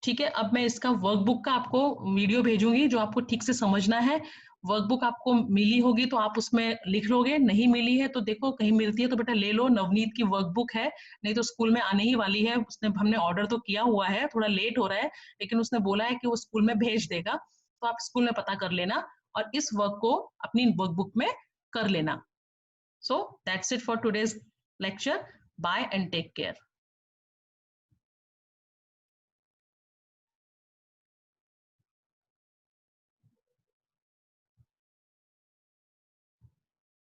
Speaker 1: ठीक है। अब मैं इसका वर्कबुक का आपको वीडियो भेजूंगी, जो आपको ठीक से समझना है। वर्कबुक आपको मिली होगी तो आप उसमें लिख लोगे, नहीं मिली है तो देखो कहीं मिलती है तो बेटा ले लो। नवनीत की वर्कबुक है, नहीं तो स्कूल में आने ही वाली है, उसने हमने ऑर्डर तो किया हुआ है, थोड़ा लेट हो रहा है, लेकिन उसने बोला है कि वो स्कूल में भेज देगा, तो आप स्कूल में पता कर लेना और इस वर्क को अपनी वर्कबुक में कर लेना। So that's it for today's lecture. Bye and take care.